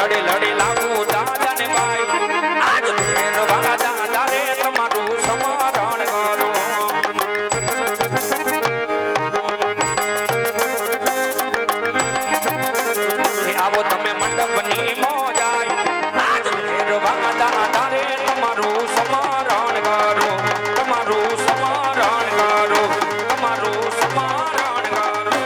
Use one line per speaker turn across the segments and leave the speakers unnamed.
લડી લડી લાગુ દાદા ને ભાઈ આજ ભેરવા દાદા રે તમારું સમરણ કરો આવો તમે મંડપની મોજાય આજ ભેરવા દાદા રે તમારું સમરણ કરો તમારું સમરણ કરો તમારું સમરણ કરો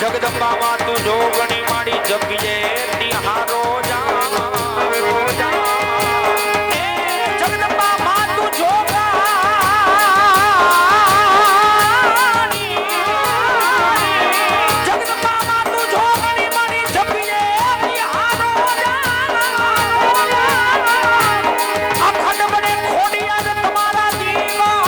જગદંબામાં તું જોગણી મારી જગીએ તિહારો જા જગદંબામાં તું જોગણી જગદંબામાં તું જોગણી મારી જગીએ તિહારો જા અખંડ બને ખોડિયા તમારા
માં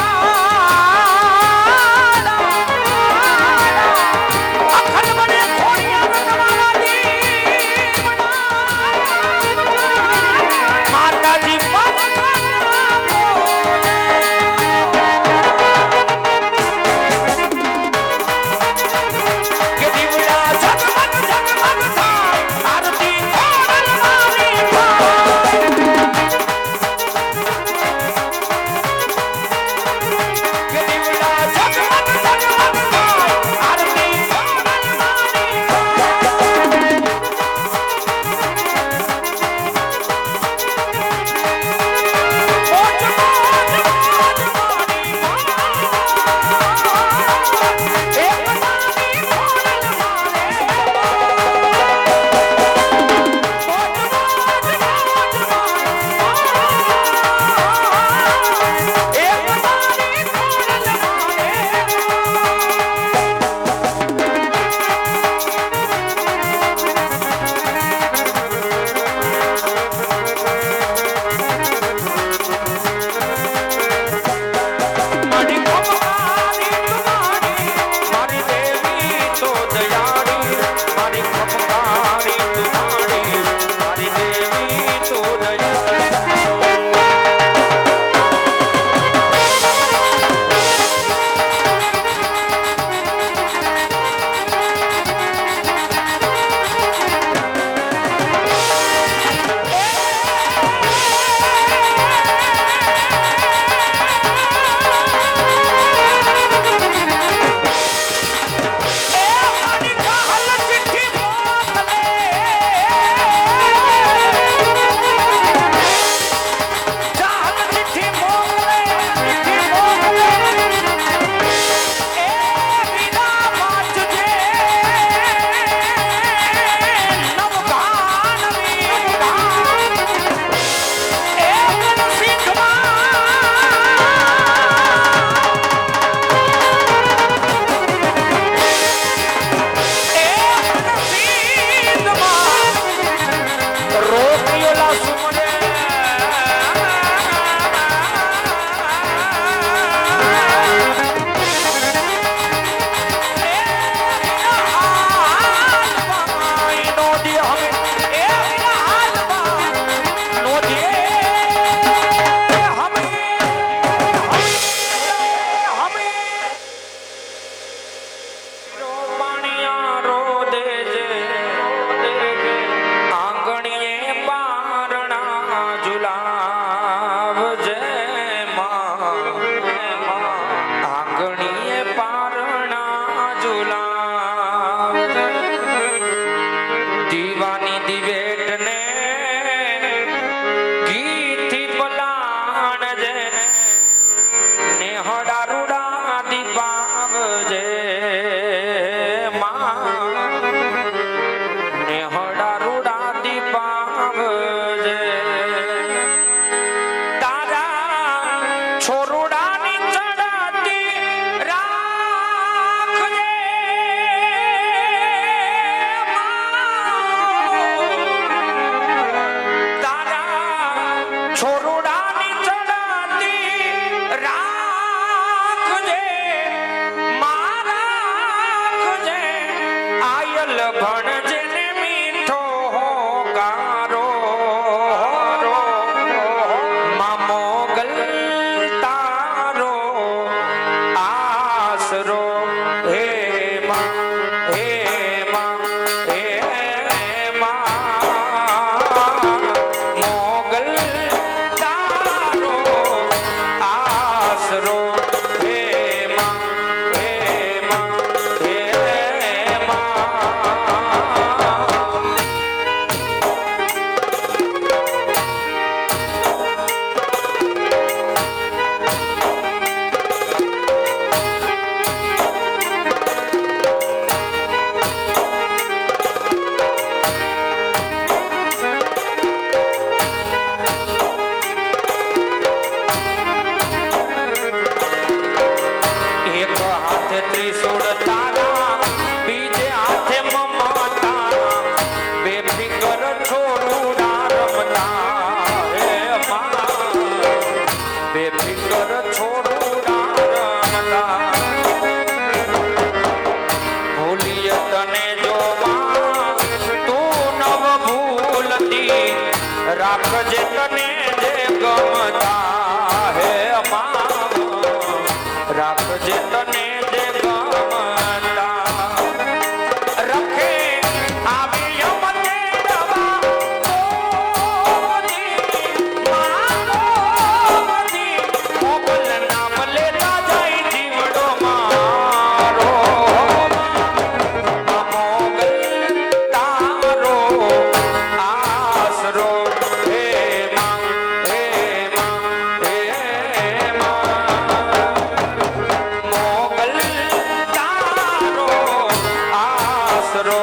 આશરો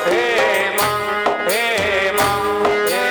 હે માં હે માં હે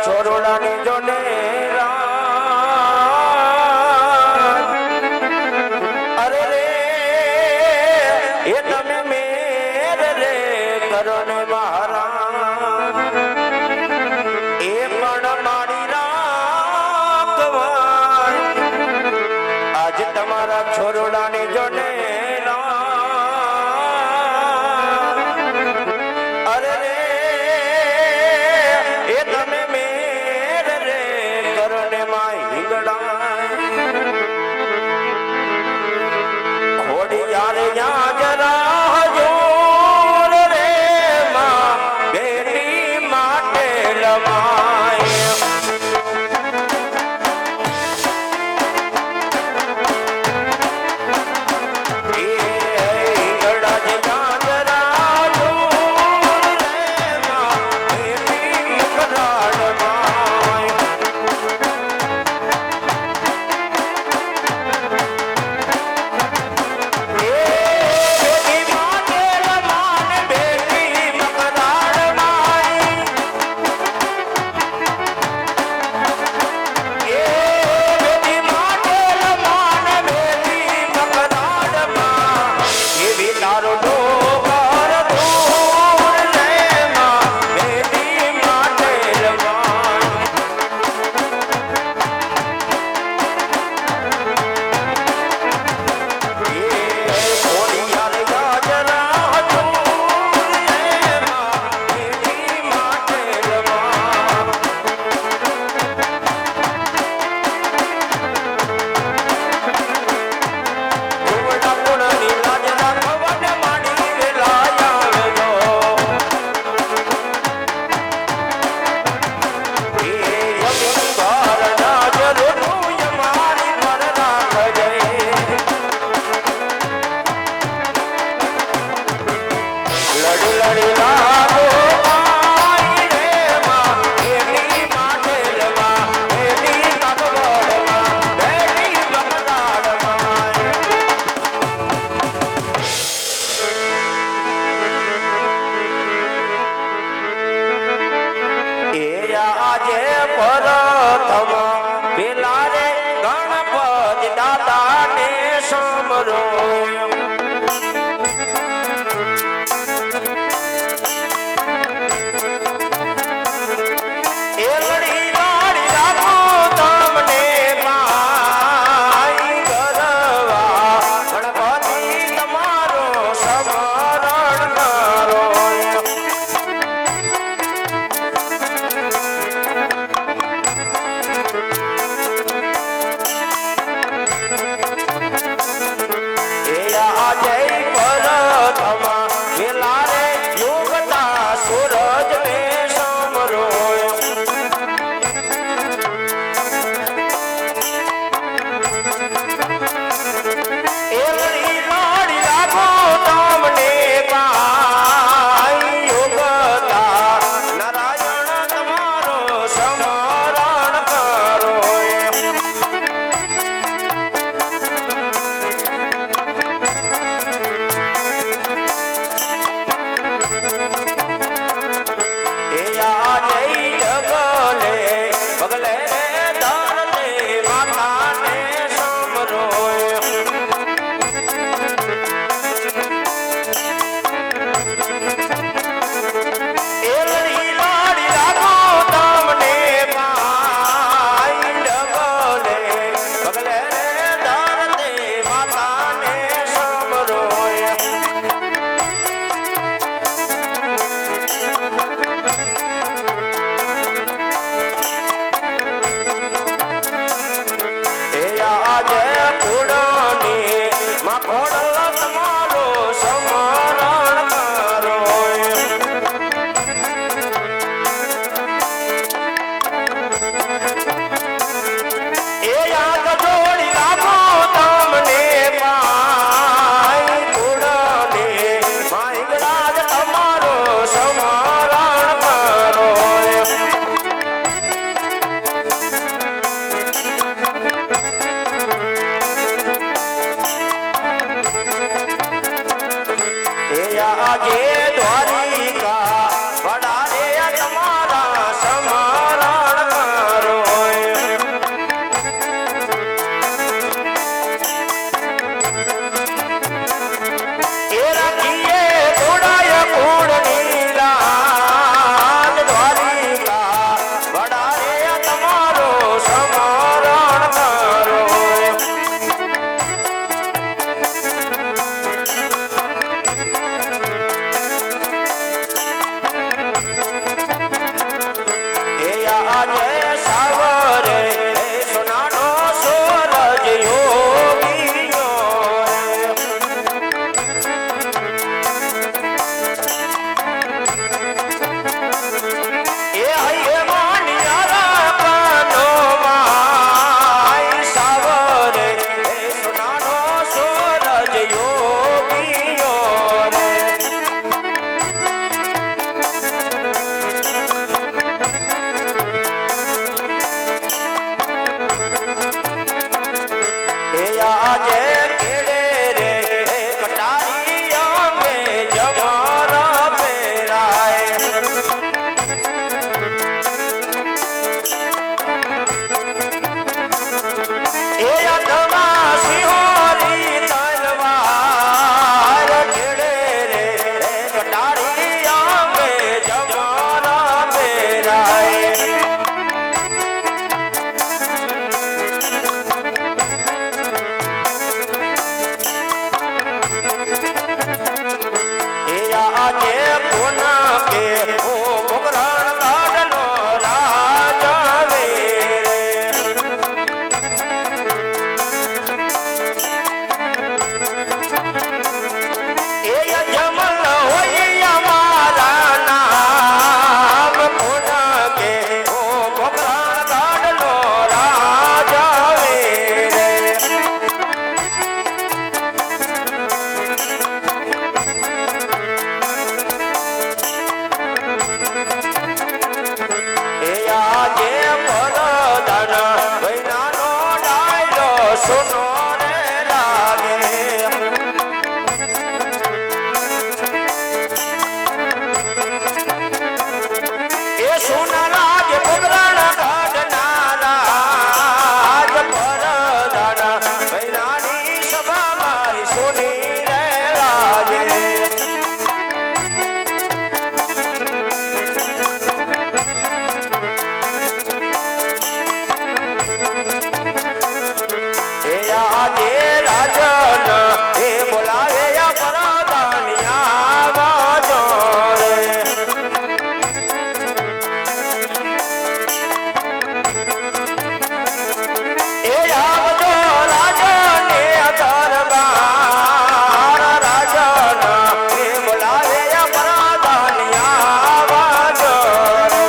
છોરોડાની જોડે અરે રે એ તમે મેર રે કરો ને મહારાજ એ પણ મારી રાખવાય આજ તમારા છોરોડાની જોડે અરે રે એ તમે મેર રે કરને માં હિંગડા ખોડી યાર યા જરા જોર રે માં બેટી માટે લવાય આજે કુડની માં ખોડલ તમારો સમરણ કરો એ યાદ જોડી રાખો તમને પાય કુડની માં હિંગળાજ તમારો સમરણ કરો આજે દ્વારિકા વડારે તમારા સમરણ કરો એ રાખીએ ઘોડાય કુળની લાલ દ્વારિકા વડારે તમારો સમરણ કરો આજે સાવરે સોનાનો સૂરજ યોગીઓ એ હૈયે માનિયારા કાનો માય સાવરે સોનાનો સૂરજ યોગીઓ આજે કેડે રે કટારી અમે જમારા પેરાય એ અધવા સિંહોરી તલવાર કેડે રે કટારી અમે જમારા પેરાય આજે પૂના કે ઓ મોગરાણ કાઢનો રાજા રે એ જમલ હોય અમારા નામ પૂના કે ઓ મોગરાણ કાઢનો રાજા રે આજે પરદાન વૈનાનો ડાયલો સુનો રે લાગે એ સુના લાગે પગરાણ કાઢનારા આજ પરદાન વૈનાની સભા મારી સુની રે લાગે આજે રાજન એ બોલાવે પરદાનિયા વાજો રે એ આવજો રાજન એ દરબાર રાજન એ બોલાવે પરદાનિયા વાજો રે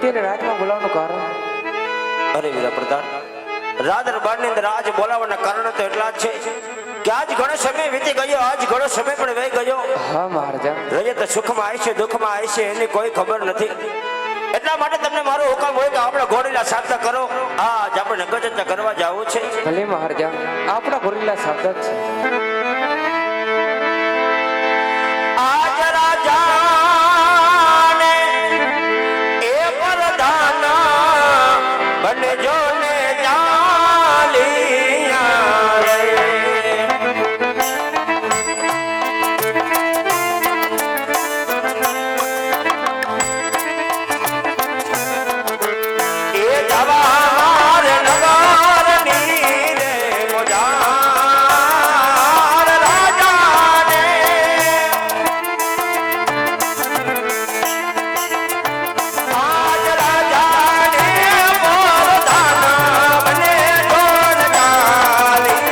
અત્યારે રાજમાં બોલાવવાનું કારણ?
અરે વીરા પ્રધાન, રાજ દરબારની અંદર આજ બોલાવવાના કારણ તો એટલા જ છે કે આજ ઘણો સમય વીતી ગયો, આજ ઘણો સમય પણ વહી ગયો.
હા મહારાજા.
રજત સુખમાં આવી છે, દુઃખમાં આવી છે, એની કોઈ ખબર નથી. એટલા માટે તમને મારો હુકમ હોય કે આપણે ઘોડીલા સાધના કરો. આજ આપણે નગરચર્ચા કરવા જવું છે.
ભલે મહારાજા, આપણા ઘોડીલા સાધક છે.
આજ રાજાને એ પ્રધાન બનજો ને ચાલિયા રે. એ જવાહર નગરની રે મોજાર રાજાને આજ રાજાને પ્રધાન બને જોન ચાલિયા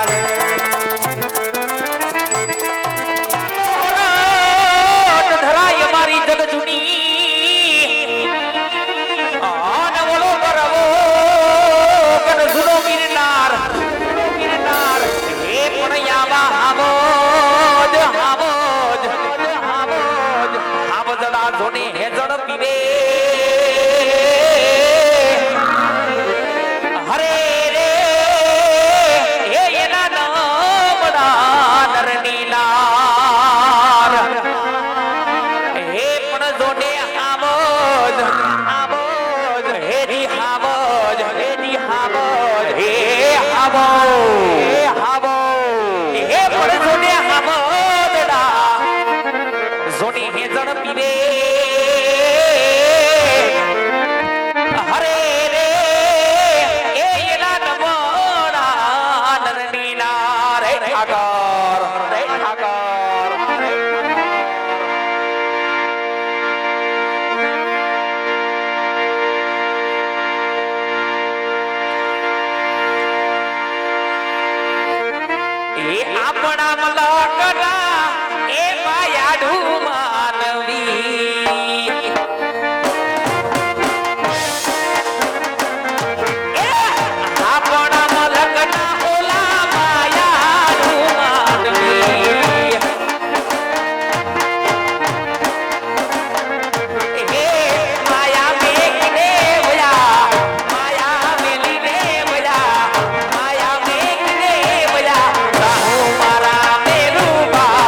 રે.
ધરાય મારી જગ જૂની આન બોલો કરવો કન જુનો ગિરનાર એ પણ યાવા હાબોજ હાબોજડા ધોને હેજડ પીવે હરે રે એ એના નામડા નરનીલાર હે પણ જોડે હાબોજ હેરી હાબોજ હે હાબોજ હે પણ જોડે હાબોજડા જોની હેજણ પીવે હરે રે એ એના નમોના નરનીલા રે ઠાકર એ આપણા મલકના એ માયાડું માનવી એ આપણા મલકના ઓલા માયાડું માનવી એ માયા મેઘને વયા માયા મેલીને વયા માયા મેઘને વયા રાહુ મારા મેરુબા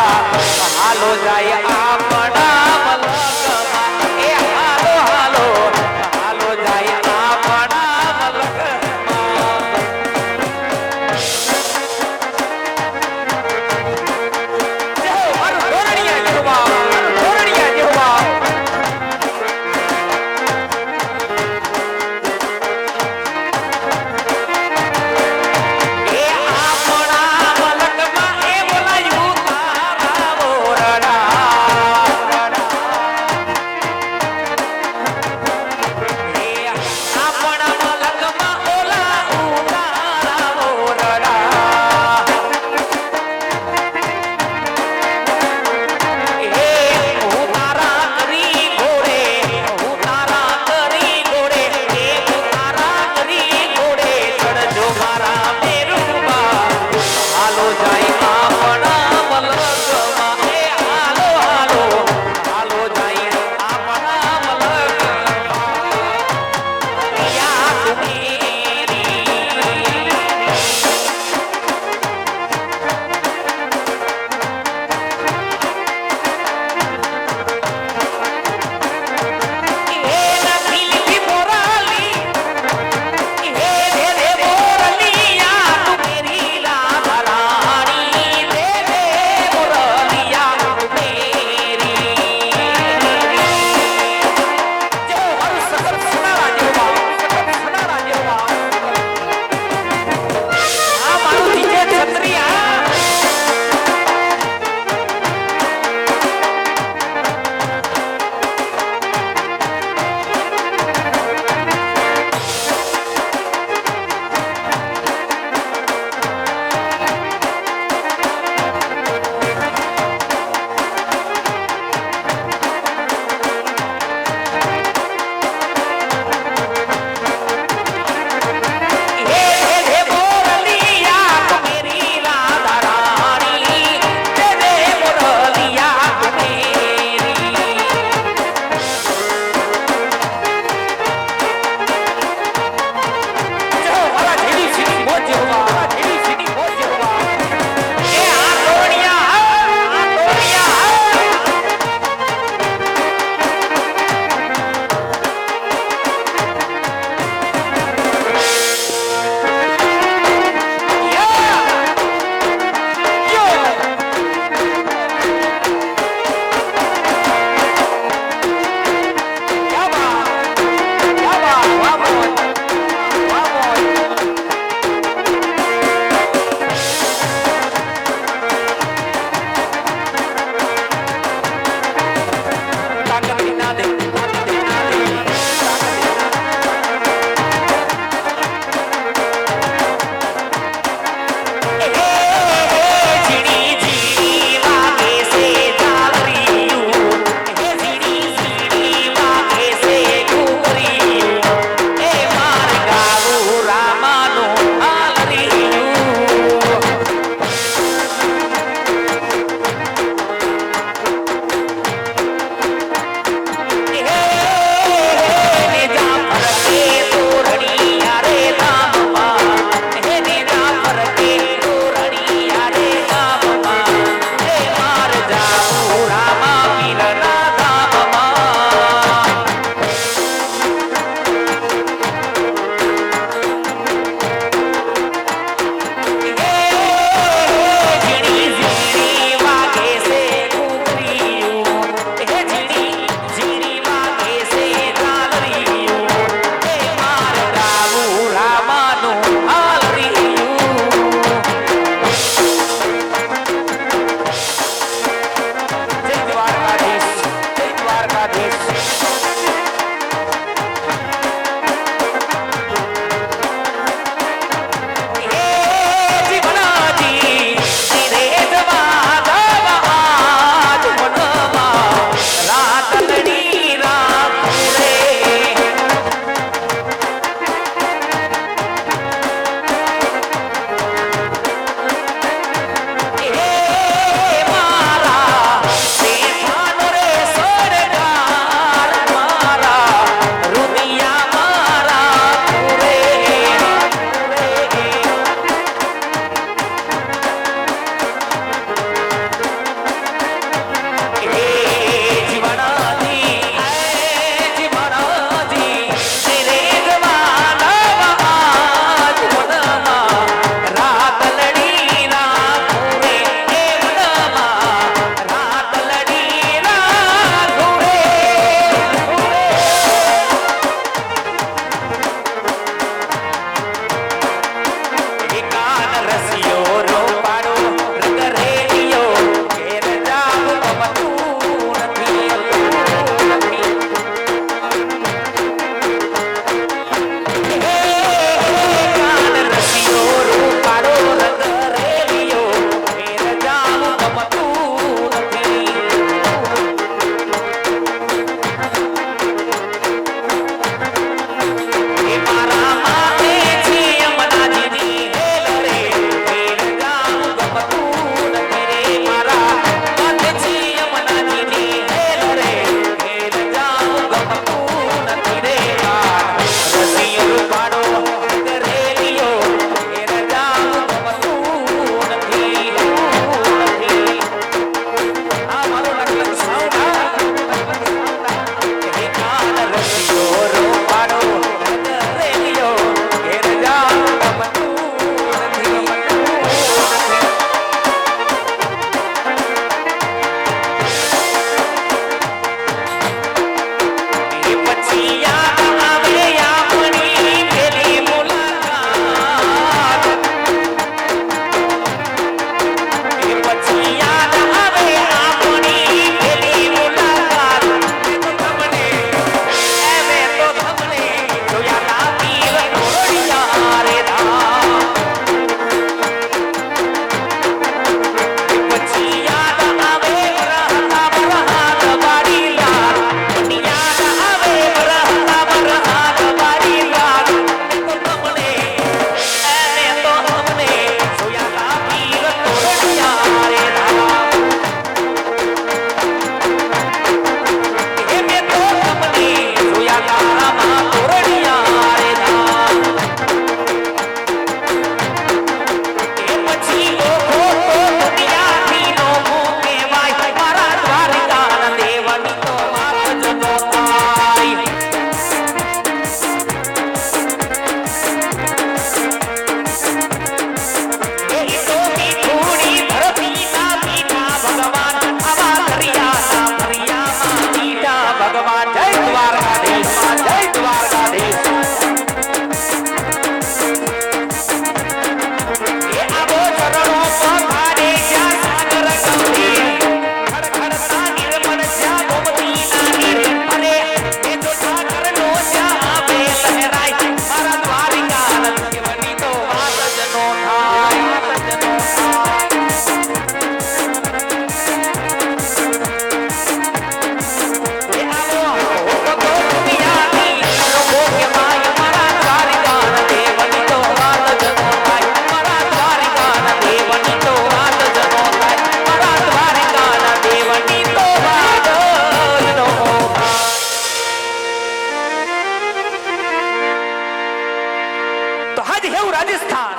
આજ હેવું રાજસ્થાન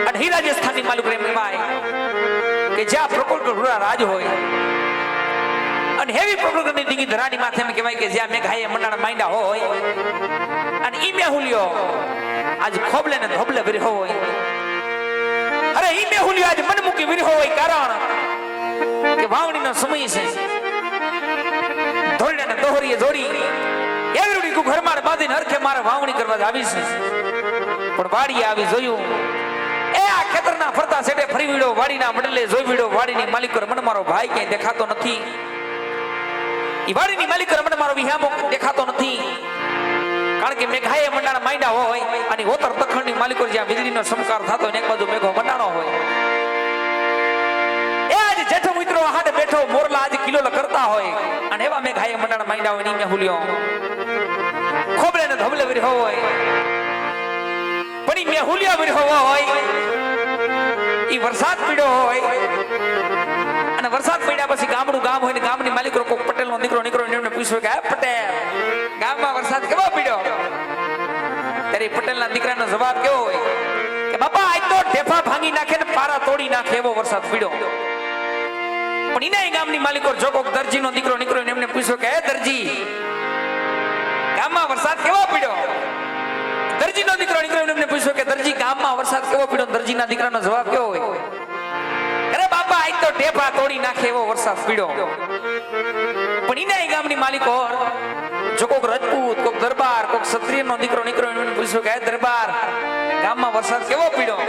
અને હી રાજસ્થાનની માલુક રેમ કહેવાય કે જ્યાં પ્રકૃતિ રાજ હોય અને હેવી પ્રકૃતિની ડીંગી ધરાની માથે એમ કહેવાય કે જ્યાં મેઘાએ મંડાણા માંડ્યા હોય અને ઈ મેહુલિયો આજ ખોબલે ને ધોબલે વિરહો હોય. અરે ઈ મેહુલિયો આજ મન મૂકી વિરહો હોય કારણ કે વાવણીનો સમય છે. ધોળને દોહરીએ જોડી એવડી કુ ઘરમાં બાંધીને હરખે મારે વાવણી કરવા આવી છે પણ વાડી આવી જોયું એ આ ખેતરના ફરતા સેટે ફરી વીડો વાડીના મંડલે જોઈ વીડો વાડીની માલિકો મને મારો ભાઈ ક્યાંય દેખાતો નથી. ઈ વાડીની માલિકો મને મારો વિહામો દેખાતો નથી કારણ કે મેઘાએ મંડાણા માંડ્યા હોય અને ઓતર દખણની માલિકો જ્યાં વીજળીનો સમકાર થતો હોય ને એક બાજુ મેઘો મંડાણો હોય. એ આજ જેઠો મિત્રો હાડે બેઠો મોરલા આજ કિલોલ કરતા હોય અને એવા મેઘાએ મંડાણા માંડ્યા હોય ની મેહુલિયો ખોબલે ને ધબલે વિરહો હોય પણ ઈ મેહુલિયા વિરહો હોય ઈ વરસાદ પીડ્યો હોય અને વરસાદ પડ્યા પછી ગામડું ગામ હોય ને ગામની માલિકો કોક પટેલ નો દીકરો નીકળો એમને પૂછ્યું કે પટેલ ગામમાં વરસાદ કેવો પડ્યો ત્યારે પટેલના દીકરાનો જવાબ કેવો હોય કે બાપા આજ તો ઢેફા ભાંગી નાખે ને પારા તોડી નાખે એવો વરસાદ પડ્યો. પણ ઈને ગામની માલિકો જો કોક દરજીનો દીકરો નીકળો એમને પૂછ્યું કે દરજી ગામમાં વરસાદ કેવો પડ્યો. દરજીનો દીકરો નીકળો એમને પૂછ્યું કે દરજી ગામમાં વરસાદ કેવો પડ્યો. દરજીના દીકરાનો જવાબ કેવો હોય અરે બાપા આજ તો ઢેફા તોડી નાખે એવો વરસાદ પડ્યો. પણ ઈને ગામની માલિકો જો કોક રજપૂત કોક દરબાર કોક ક્ષત્રિયનો દીકરો નીકળો એને પૂછ્યું કે દરબાર ગામમાં વરસાદ કેવો પડ્યો.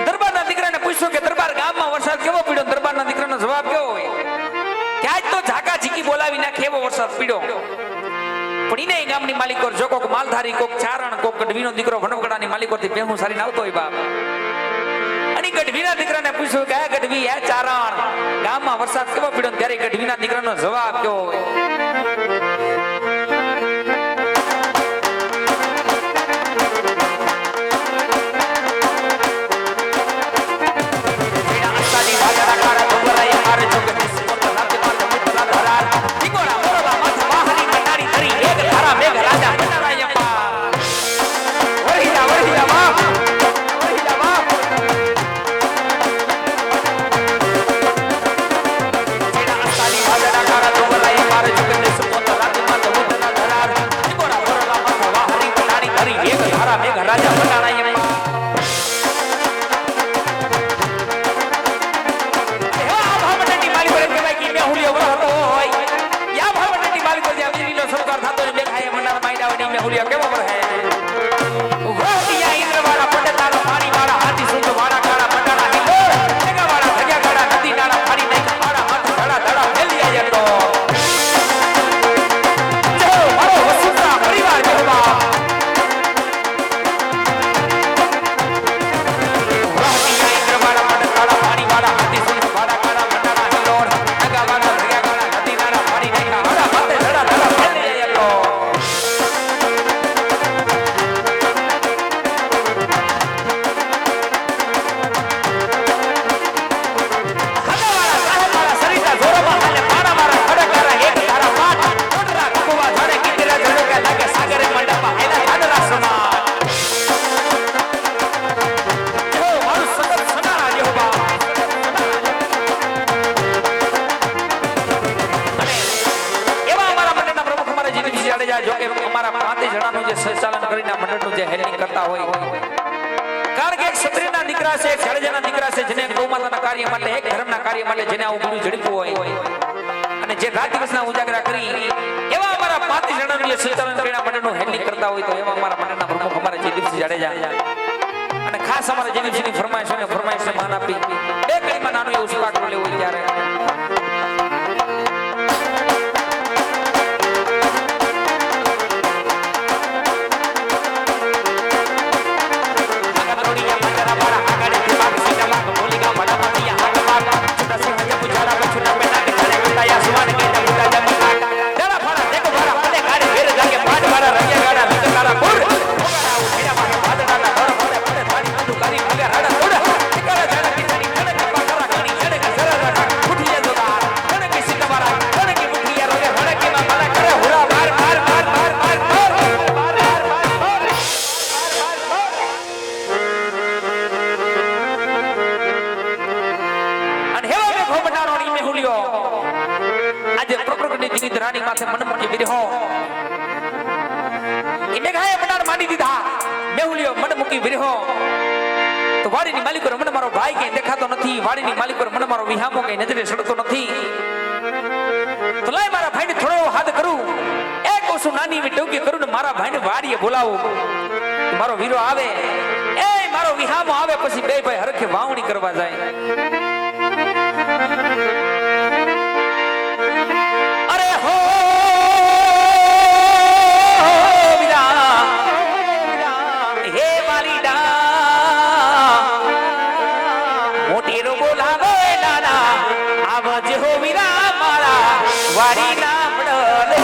દરબારના દીકરાને પૂછ્યું કે દરબાર ગામમાં વરસાદ કેવો પડ્યો. દરબારના દીકરાનો જવાબ કેવો હોય કે આજ તો ઝાકા ઝીકી બોલાવી નાખે એવો વરસાદ પડ્યો. પણ ઈને ગામની માલિકો જો કોક માલધારી કોક ચારણ કોક ગઢવીનો દીકરો વનવગડાની માલિકોથી ભેહું સારીને આવતો હોય બાપ અને ગઢવીના દીકરાને પૂછ્યું કે ગઢવી હે ચારણ ગામમાં વરસાદ કેવો પડ્યો. ત્યારે ગઢવીના દીકરાનો જવાબ કેવો હોય અને ખાસ અમારા જેની ફરમાઈશ માન આપી બે કડીમાં નાનું એવું સ્પાર્ક લેવું હોય ત્યારે વિરહો એ મેઘાએ મડાર માંડી દીધા મેહુલિયો મન મૂકી વિરહો તો વાડીની માલિકો મને મારો ભાઈ કઈ દેખાતો નથી વાડીની માલિકો મને મારો વિહામો કઈ નજરે સડતો નથી તો લાય મારા ભાઈને થોડો હાથ કરું એક ઓછું નાની એવી ટોકી કરું ને મારા ભાઈને વાડીએ બોલાવું મારો વીરો આવે એ મારો વિહામો આવે પછી બે ભાઈ હરખે વાવણી કરવા જાય અરે હો વીરા હે વાલીડા મોટી રો બોલાવે નાના આવજે હો વીરા મારા વાડી ના પડલે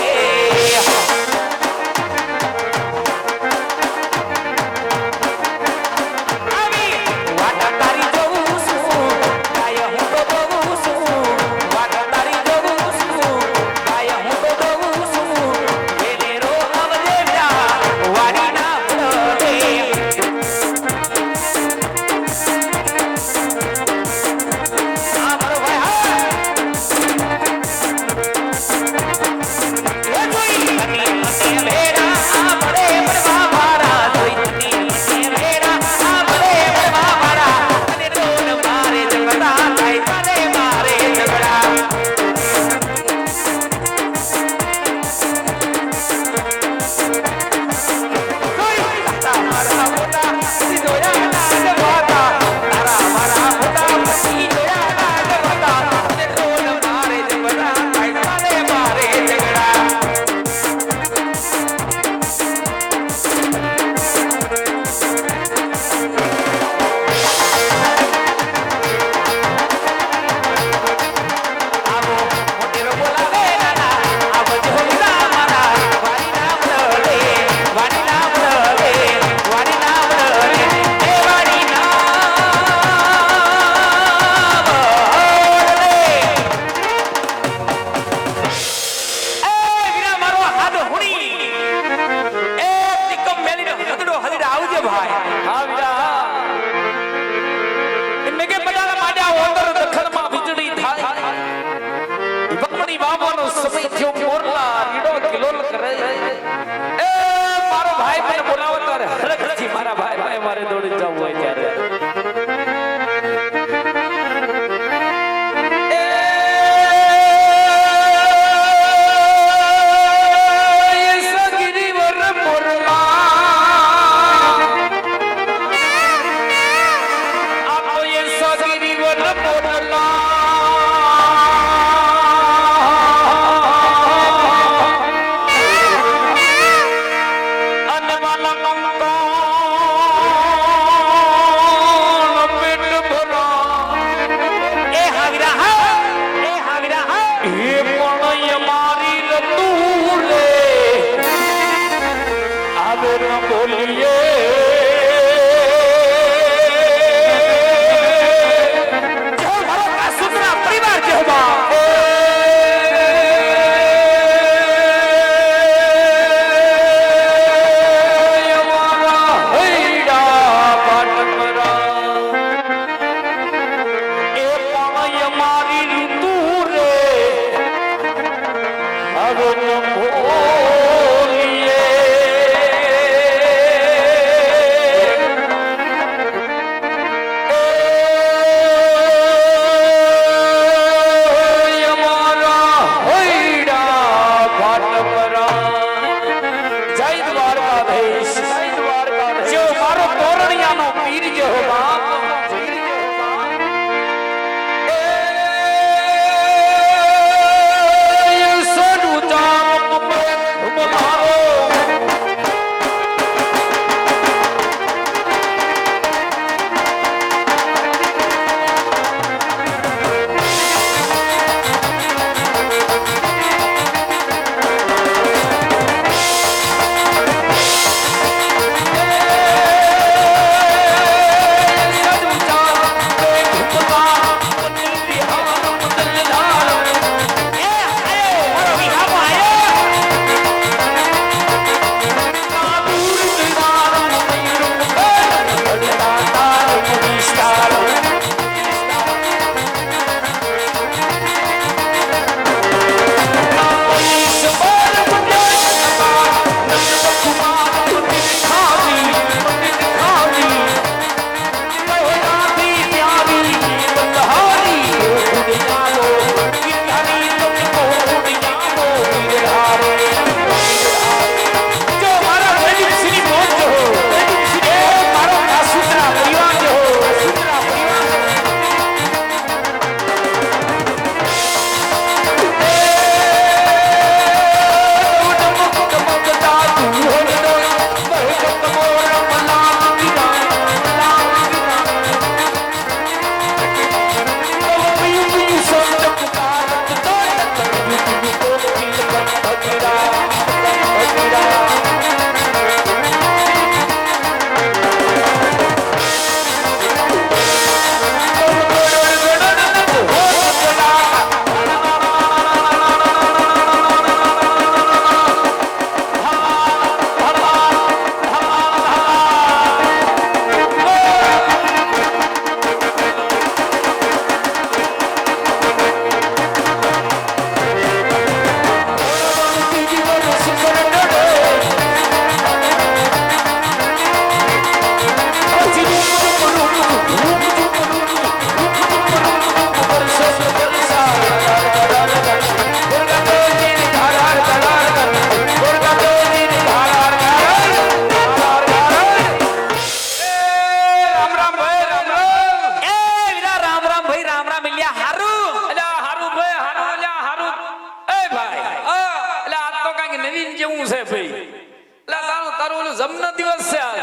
એટલે તારું ઓલું જન્મ દિવસ છે આજ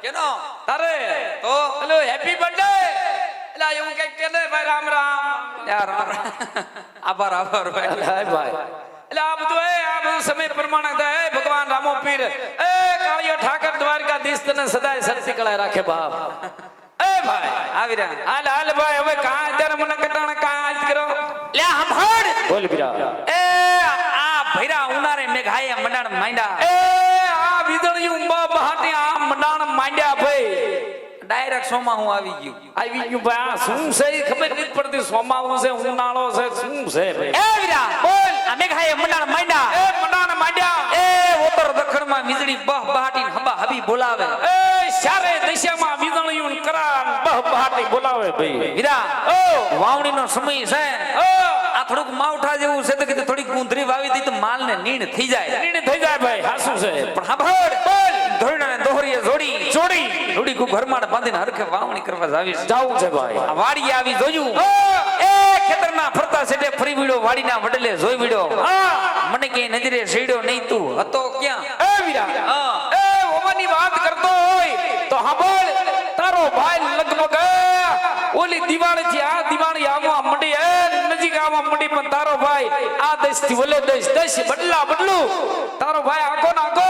કેનો
તારે
તો
એટલે હેપી બર્થડે એટલે એવું કઈક કે ને ભાઈ રામ રામ
યાર આભાર આભાર ભાઈ
હાય ભાઈ
એટલે આ બધું સમય પ્રમાણે થાય હે ભગવાન રામો પીર એ કાળિયો ઠાકર દ્વારકાધીશ તને સદાય સરસી કળાએ રાખે બાપ એ ભાઈ
આવી રહ્યા
હાલ હાલ ભાઈ હવે કાં અત્યારે મને કટાણે કાં આજ કરો
લે હંભળ
બોલ બીરા
એ આ ભૈરા ઉનારે મેઘાએ મંડાણ માંડ્યા
એ આ વીજળીયું બહાટી આ મંડાણ માંડ્યા ભાઈ
ડાયરેક્ટ સોમાં હું આવી ગયું
આવી ગયું ભાઈ આ શું છે ઈ ખબર નથી પડતી સોમાવું છે ઉનાળો છે શું છે ભાઈ
એ વીરા બોલ આ મેઘાએ મંડાણ માંડ્યા
એ મંડાણ માંડ્યા
એ ઉત્તર દક્ષિણમાં વીજળી બહાટીને હંબા હબી બોલાવે
એ ચારે દિશામાં વીજળીયું કરાન બહાટી બોલાવે ભાઈ
વીરા
ઓ
વાવણીનો સમય છે
ઓ
આ થોડુંક માવઠા જેવું છે તો કીધું થોડીક ગુંદરી વાવી દી તો માલને નીણ થઈ જાય
નીણ થઈ જાય ભાઈ હા શું છે
પણ સાંભળ બોલ ધોરણાને દોહરીએ જોડી
જોડી
રૂડી કુ ઘરમાં બાંધીને હરખે વાવણી કરવા જાવીશ
જાવું છે ભાઈ
આ વાડીએ આવી જોયું
ઓ
એ ખેતરના ફરતા સેટે ફરી વીડો વાડીના વડલે જોઈ વીડો
હા
મને કે નજરે સેડ્યો નહીં તું હતો ક્યાં
એ વીરા
હા
એ ઓમાની વાત કરતો હોય તો સાંભળ તારો ભાઈ લગભગ ઓલી દિવાળી થી આ દિવાળી આવવા મંડી એ નજીક આવવા મંડી પણ તારો ભાઈ આ દેશ થી ઓલે દેશ બદલું તારો ભાઈ આખો ના આખો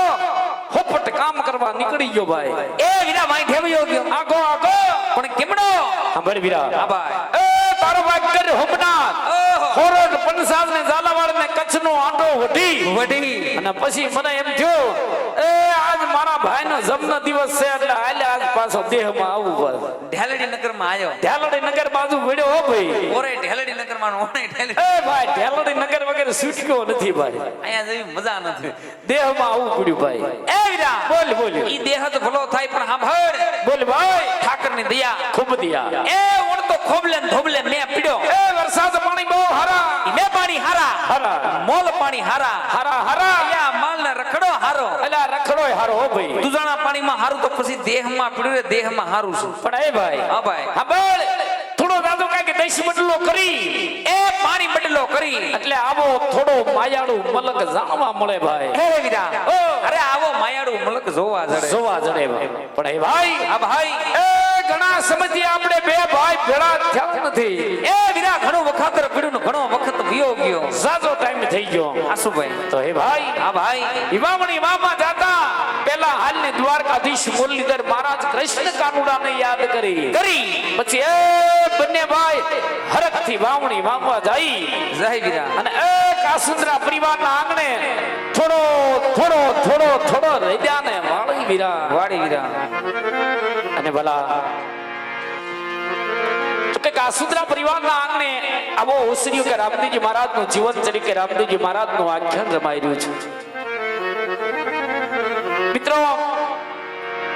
હોપટ કામ કરવા નીકળી ગયો ભાઈ
એ વીરા માઈ ઠેવયો ગયો
આખો આખો
પણ કેમડો
સાંભળ વીરા
આ ભાઈ
એ તારો ભાઈ કર હોપનાથ
ઓહો
હોરડ પનસાદ ને ઝાલાવાડ ને કચ્છ નો આંટો
વઢી
અને પછી મને એમ થયું એ આજ મારા ભાઈનો જન્મ દિવસ છે એટલે હાલે આજ પાછો દેહમાં આવવું પડે
ઢેલડી નગરમાં આવ્યો
ઢેલડી નગર બાજુ વળ્યો હો ભાઈ
ઓરે ઢેલડી નગરમાં ઓણે ઢેલડી
એ ભાઈ ઢેલડી નગર વગેરે છૂટક્યો નથી ભાઈ
અહીંયા જેવી મજા નથી
દેહમાં આવવું પડ્યું ભાઈ
એ વીરા
બોલ બોલ
ઈ દેહ જ ભલો થાય પણ સાંભળ
બોલ ભાઈ
ઠાકરની દયા
ખૂબ દિયા
એ ઓણ તો ખોબલે ને ધોબલે મેં પીડ્યો
એ વરસાદ પાણી બહુ હારા
ઈ મેં પાણી હારા
હારા
મોલ પાણી હારા
હારા હારા
યા માલ ને રખડો હારો
એટલે આ રખડોય હારો હો ભાઈ
દુજાણા પાણીમાં હારું તો પછી દેહમાં પીડ્યું રે દેહમાં હારું છું
પણ એ ભાઈ
હા ભાઈ
હા બોલ થોડો દાદો કાંઈક દઈશ બદલો કરી
એ પાણી બદલો કરી
એટલે આવો થોડો માયાળુ મલક જાણવા મળે ભાઈ
હે વીરા
ઓ
અરે આવો માયાડું મલક જોવા જડે
જોવા જડે ભાઈ પણ એ ભાઈ
હા ભાઈ
એ ઘણા સમયથી આપણે બે ભાઈ ભેળા થયા નથી
એ વીરા ઘણો વખત પીડ્યું ને ઘણો વખત વિયો ગયો
સાજો ટાઈમ થઈ ગયો
આસુભાઈ
તો એ ભાઈ
હા ભાઈ
ઈવામણી વાવમાં જાતા પેલા હાલની દ્વારકાધીશ મુરલીધર મહારાજ કૃષ્ણ કાનુડાને યાદ કરી પછી એ બંને ભાઈ હરખથી વાવણી વાવવા જાય
જય વીરા
અને એ કાસુંદરા પરિવારના આંગણે થોડો થોડો થોડો થોડો હૃદયાને વાળી વીરા
વાડી વીરા
અને ભલા તો કે કાસુંદરા પરિવારના આંગણે આવો ઓસર્યું કે રામદેવજી મહારાજનું જીવન તરીકે રામદેવજી મહારાજનું આખ્યાન રમાઈ રહ્યું છે મિત્રો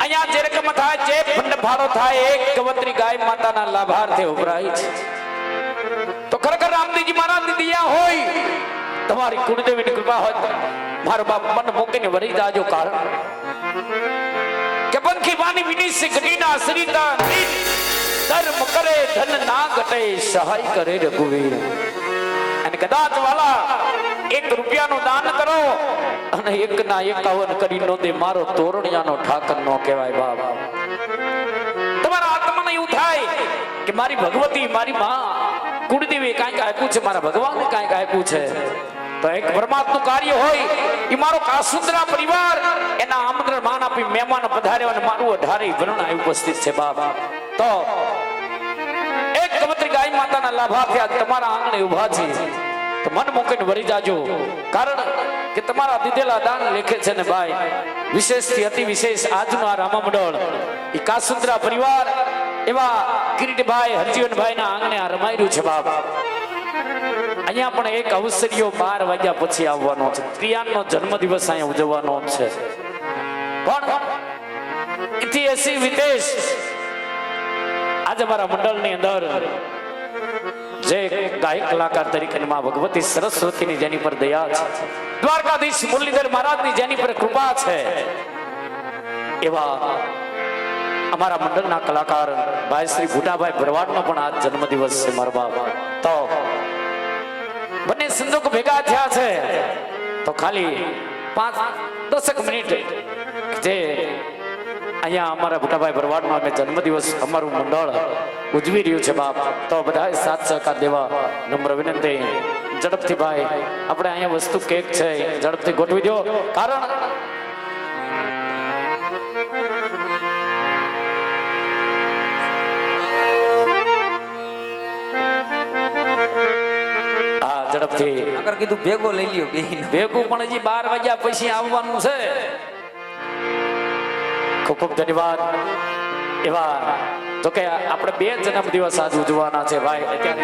અહીંયા જે રકમ થાય જે ફંડ ફાળો થાય એક ગવત્રી ગાય માતાના લાભાર્થે ઉભરાય છે તો ખરેખર રામદેવજી મહારાજની દયા હોય તમારી કુળદેવીની કૃપા હોય મારો બાપ મન મૂકીને વરી જાજો કારણ કે પંખી વાણી વિનિશ્ચય ઘટીના સરિતા ધર્મ કરે ધન ના ઘટે સહાય કરે રઘુવીર અને કદાચ વાલા 1 રૂપિયાનું દાન કરો અને 1 ના 51 કરી નો દે મારો તોરણિયાનો ઠાકર નો કહેવાય બાપ તમારા આત્માને એવું થાય કે મારી ભગવતી મારી માં કુળદેવી કાંઈક આપ્યું છે મારા ભગવાનને કાંઈક આપ્યું છે તો એક પરમાત્માનું કાર્ય હોય એ મારો કાસુંદરા પરિવાર એના આમંત્રણ માન આપી મહેમાન પધાર્યા અને મારું 18 વર્ણ ઉપસ્થિત છે બાપ તો એક ગવત્રી ગાય માતાના લાભાર્થી આજ તમારા આંગણે ઊભા છે તો મન મૂકીને વરી જાજો કારણ કે તમારા દીધેલા દાન લેખે છે ને ભાઈ વિશેષથી અતિ વિશેષ આજનું આ રામા મંડળ એ કાસુંદરા પરિવાર એવા કિરીટભાઈ હરજીવનભાઈ ના આંગણે આ રમાઈ રહ્યું છે બાપ અહીંયા પણ એક અવસરીઓ 12 વાગ્યા પછી આવવાનો છે પ્રિયાનો જન્મદિવસ અહીંયા ઉજવવાનો છે પણ ઇતિહાસી વિદેશ આજે મારા મંડળની અંદર જે ગાયક કલાકાર તરીકે માં ભગવતી સરસ્વતીની જેની પર દયા છે દ્વારકાધીશ મુરલીધર મહારાજની જેની પર કૃપા છે એવા અમારા મંડળના કલાકાર ભાઈ શ્રી ભૂટાભાઈ ભરવાડનો પણ આજ જન્મદિવસ છે મારા બાપ તો બંને સંજોગ ભેગા થયા છે તો ખાલી 5-10 મિનિટ જે અહીંયા અમારા ભૂટાભાઈ ભરવાડનો અમે જન્મદિવસ અમારું મંડળ ઉજવી રહ્યું છે બાપ, તો બધા સાથ સહકાર દેવા નમ્ર વિનંતી. ઝડપથી ભાઈ આપણે અહીંયા વસ્તુ કેક છે ઝડપથી ગોઠવી દો, કારણ હા ઝડપથી
અગર કીધું ભેગો લઈ લ્યો બેહીનો.
ભેગું પણ હજી 12 વાગ્યા પછી આવવાનું છે. ખૂબ ખૂબ ધન્યવાદ. એવા તો કે આપણે 2 જન્મદિવસ આજ ઉજવવાના છે ભાઈ. અત્યારે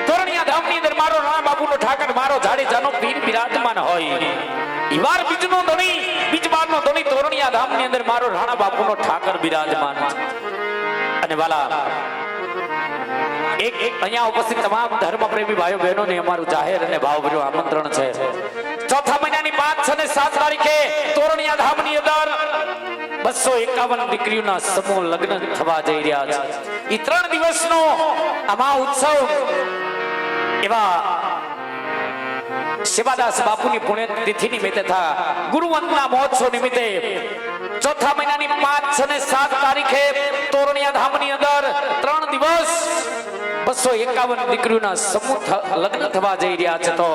તોરણિયા ધામની અંદર મારો રાણા બાપુનો ઠાકર મારો જાડેજાનો પીર બિરાજમાન હોય. ઈવાર બીજનો ધણી બીજબારનો ધણી તોરણિયા ધામની અંદર મારો રાણા બાપુનો ઠાકર બિરાજમાન છે. અને વાલા એક અહીંયા ઉપસ્થિત તમામ ધર્મપ્રેમી ભાઈઓ બહેનોને અમારું જાહેર અને ભાવભર્યું આમંત્રણ છે. ચોથા મહિનાની 5, 6 અને 7 તારીખે તોરણિયા ધામની અંદર 251 દીકરીઓના સમૂહ લગ્ન થવા જઈ રહ્યા છે. એ 3 દિવસનો આમાં ઉત્સવ એવા શિવાદાસ બાપુની પુણ્યતિથિ નિમિત્તે થા ગુરુવંદના મહોત્સવ નિમિત્તે ચોથા મહિનાની 5, 6 અને 7 તારીખે તોરણિયા ધામની અંદર 3 દિવસ 251 દીકરીઓના સમૂહ લગ્ન થવા જઈ રહ્યા છે. તો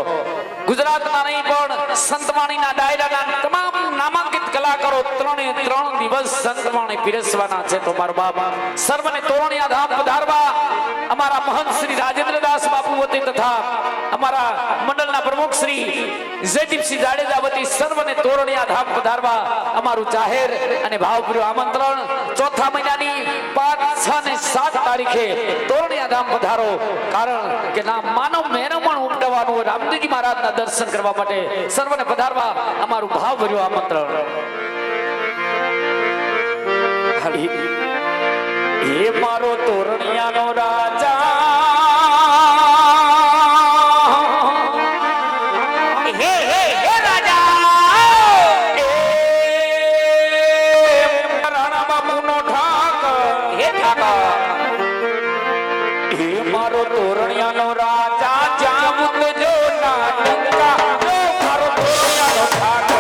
ગુજરાતના નહીં પણ સંતવાણીના ડાયરાના તમામ નામાંકિત કલાકારો 3 દિવસ સંતવાણી પીરસવાના છે. તો મારો બાપ સર્વને તોરણિયા ધામ પધારવા અમારા મહંત શ્રી રાજેન્દ્રદાસ બાપુ વતી તથા અમારા મંડળના પ્રમુખ શ્રી જયદીપસિંહ જાડેજા વતી સર્વને તોરણિયા ધામ પધારવા અમારું જાહેર અને ભાવપૂર્વક આમંત્રણ. ચોથા મહિનાની 5, 6 અને 7 તારીખે તોરણિયા ધામ પધારો, કારણ કે ના માનવ મેરમણ ઉપડવાનું રામદેવજી મહારાજના દર્શન કરવા માટે સર્વને પધારવા અમારું ભાવભર્યું આમંત્રણ. હે મારો તોરણિયાનો રાજા, હે હે હે રાજા, એ રાણા બાપુનો ઠાકર, હે ઠાકર, હે મારો તોરણિયાનો રાજા, જ્યાં મુકજો ના ટંકા, મારો તોરણિયાનો ઠાકર.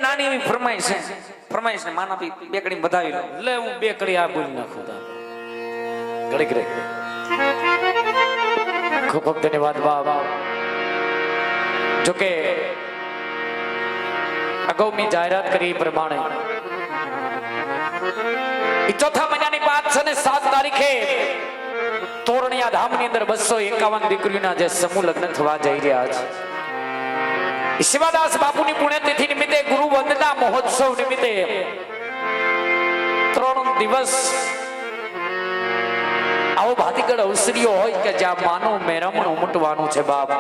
નાની એવી ફરમાઈશ છે ફરમાઈશ ને માન આપી બે કડી બધાવી લો
લે હું બે કડી આ બોલી નાખું તા ઘડી ઘડી ખૂબ ખૂબ ધન્યવાદ બાપ જોકે અગાઉ મેં જાહેરાત કરી એ પ્રમાણે ચોથા મહિનાની 5 અને 7 તારીખે તોરણિયા ધામની અંદર 251 દીકરીઓના જે સમૂહ લગ્ન થવા જઈ રહ્યા છે શિવાદાસ બાપુની પુણ્યતિથિ નિમિત્તે ગુરુ વંદના મહોત્સવ નિમિત્તે 3 દિવસ આવો ભાતીગળ અવસરીઓ હોય કે જ્યાં માનવ મેરમણ ઉમટવાનું છે બાપ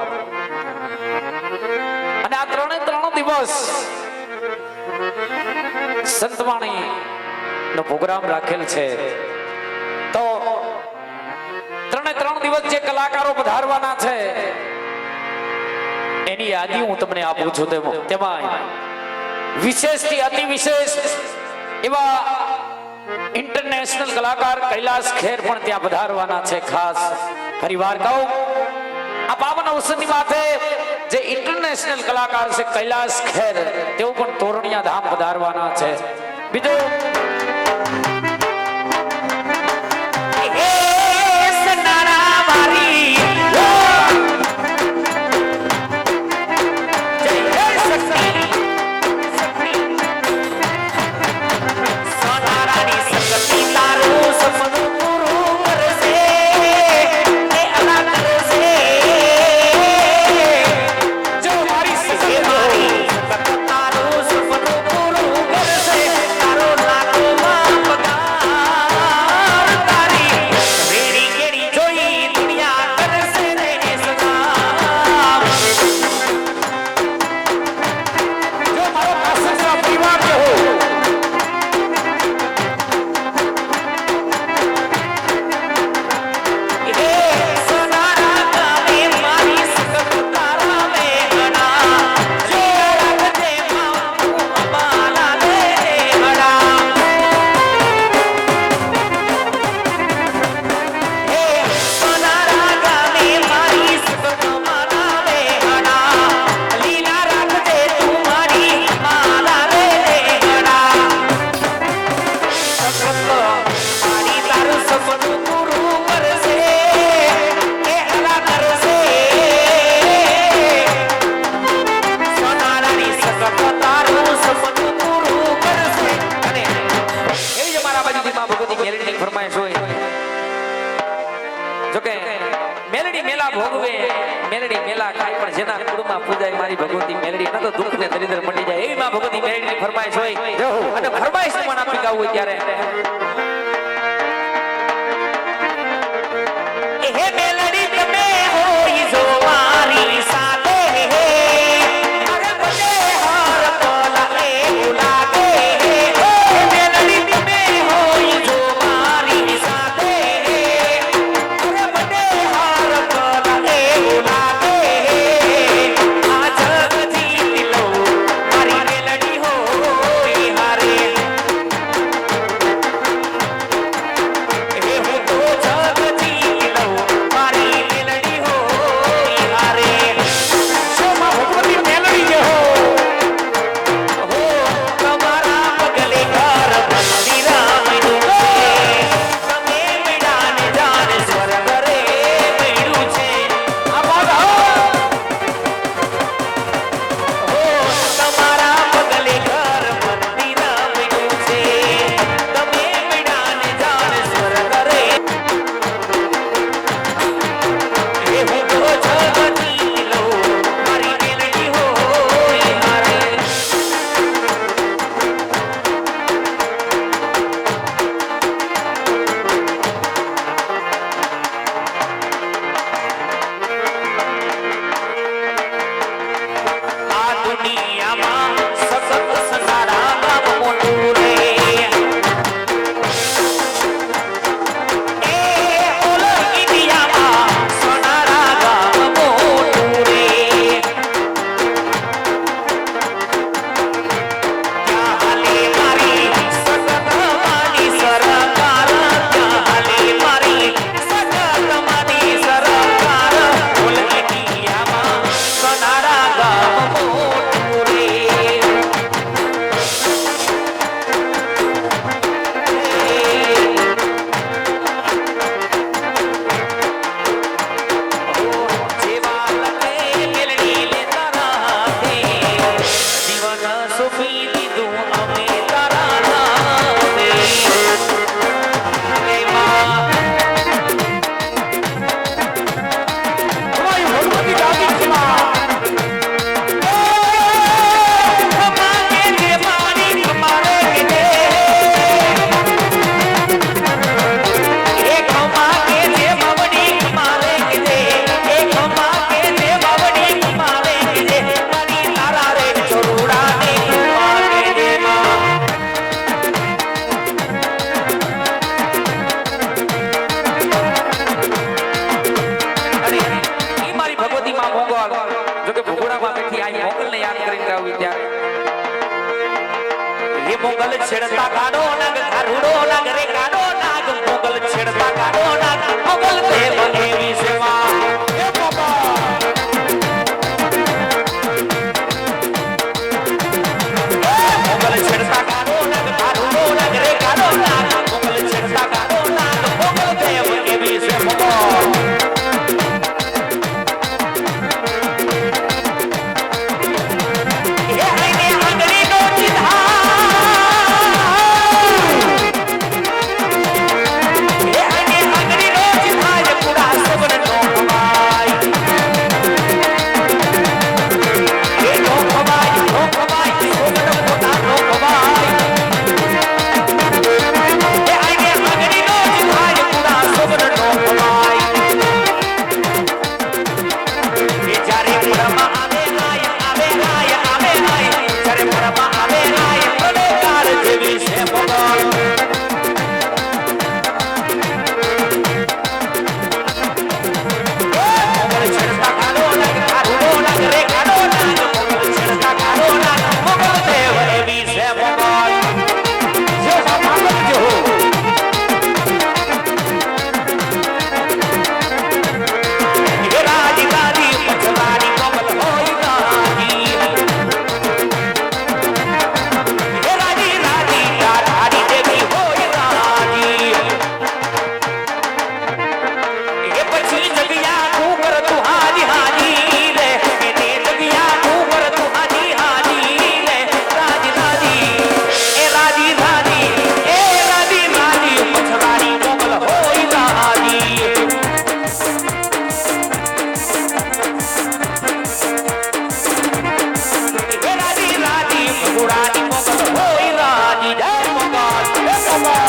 અને આ 3 દિવસ સંતવાણી નો પ્રોગ્રામ રાખેલ છે તો 3 દિવસ જે કલાકારો પધારવાના છે એની યાદી હું તમને આપું છું તેમાં વિશેષથી અતિ વિશેષ એવા ઇન્ટરનેશનલ કલાકાર કૈલાસ ખેર પણ ત્યાં પધારવાના છે ખાસ ફરીવાર કહું આ પાવન અવસરની વાતે જે ઇન્ટરનેશનલ કલાકાર છે કૈલાસ ખેર તેઓ પણ તોરણિયા ધામ પધારવાના છે બીજું
મેલડી મેલા ભોગવે મેલડી મેલા કાઈ પણ જેના કુળમાં પૂજાય મારી ભગવતી મેલડી ન તો દુઃખ ને દરિદ્ર મટી જાય એવી માં ભગવતી મેલડીની ફરમાઈશ હોય અને ફરમાઈશ પણ આપી ગાવું હોય ત્યારે હે મેલડી તમે હોય જો મારી સાથે અરે બને હાર પોલા એ ઉલાગે હે મેલડી તમે હોય જો મારી સાથે અરે બને હાર પોલા એ ઉલાગે આ જગ જીત લો મારી મેલડી હોય હારે ગોઠવી દીધું અમે તારા નામે. એમાં
અમારી ભગવતી દાદી ખમા.
ખમા કે જે મારી ખમારે કે જે. એ ખમા કે જે બાવડી ખમારે કે જે. એ ખમા કે જે બાવડી ખમારે કે જે. મારી તારા રે ચરોડાની ખમા કે જે માં. અરે ઈ મારી ભગવતી માં મોગલ જો કે ભગોડામાં બેઠી આ મોગલને યાદ કરીને આવી ત્યારે એ મોગલ છેડતા કાઢો નાગ કારુડો નાગ રે કાઢો નાગ મોગલ છેડતા કાઢો નાગ મોગલ દેવ એવી સેવા
એ બાબા.
મોગલ છેડતા કાઢો નાગ કારુડો નાગ રે કાઢો નાગ મોગલ છેડતા કાઢો નાગ મોગલ દેવ એવી સેવા. એ આઈને આંગળીનો ચિધા. એ આઈને આંગળીનો ચિધા એ પૂરા સબરનો ખવાય. એ નો ખવાય સબર પોતાનો ખવાય. એ આઈને આંગળીનો ચિધા એ પૂરા સબરનો ખવાય. એ જ્યારે પૂરમાં આવે આય આવે આય આવે આય જ્યારે પૂરમાં આવે આય ભલે કાળ જેવી છે ભગવાન. મોગલ છેડતા કાઢો નાગ કારુડો નાગ રે કાઢો નાગ મોગલ છેડતા કાઢો નાગ મોગલ દેવ એવી છે ભગવાન.
જે બાબા કરજો.
એ રાજી રાજી પછવાડી કોમલ હોય રાજી. એ રાજી રાજી તારી દેવી હોય રાજી. એ પછી જગ્યા તું કર તું હાજી હાજી રે. એને જગ્યા તું કર તું હાજી હાજી રે. રાજી રાજી એ રાજી રાજી એ રાજી રાજી પછવાડી કોમલ હોય રાજી. એ રાજી રાજી ભગોડાની મોગલ હોય રાજી. જય મોગલ
એ બાબા.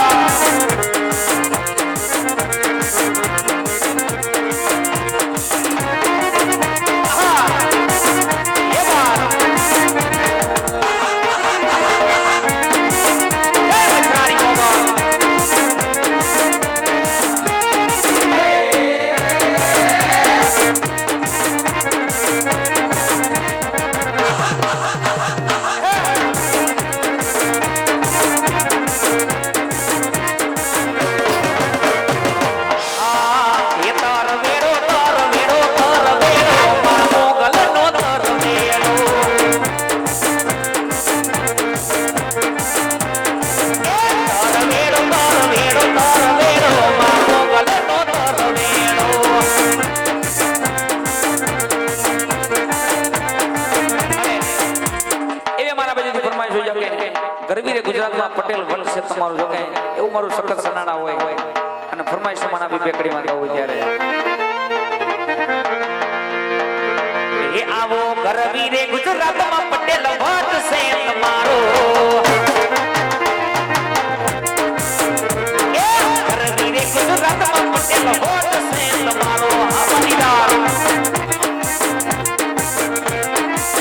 ગરવી ગુજરાતમાં પટેલ વંશ છે તમારું જો કે એવું મારું સખત સનાણા હોય અને ફરમાઈશ માના બી બેકડીમાં ગાવ હોય ત્યારે એ આવો ગરવી રે ગુજરાતમાં પટેલ વંશ છે તમારો. એ ગરવી રે ગુજરાતમાં પટેલ વંશ છે તમારો. આ બલિદાન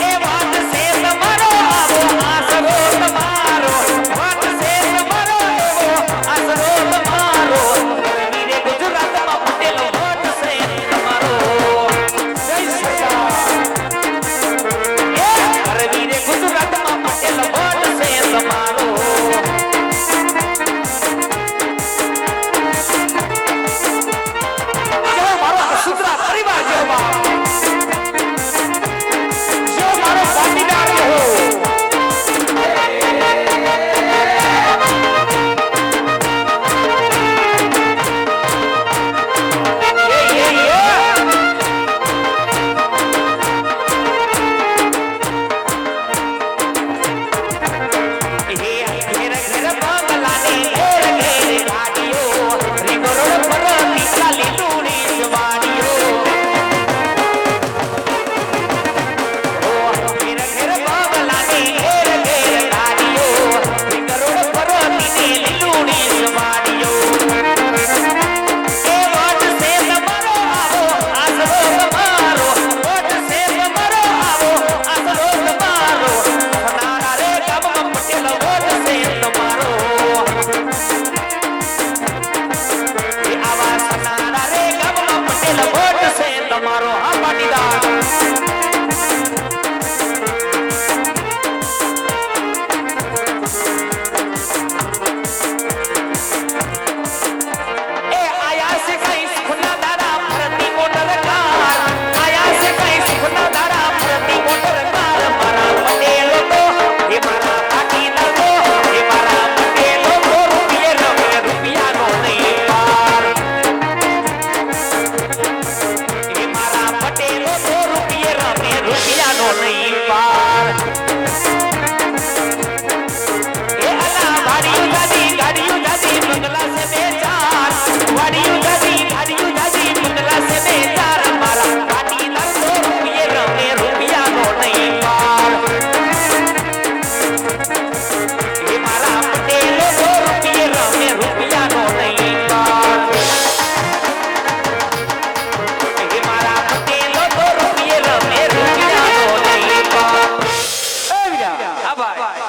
એ વાત છે તમારો આવો આસરો તમારો. વાત છે તમારો એવો આસરો તમારો. ગરવી રે ગુજરાતમાં પટેલ વંશ છે તમારો. જય શ્રી રામ. એ ગરવી રે ગુજરાતમાં પટેલ વંશ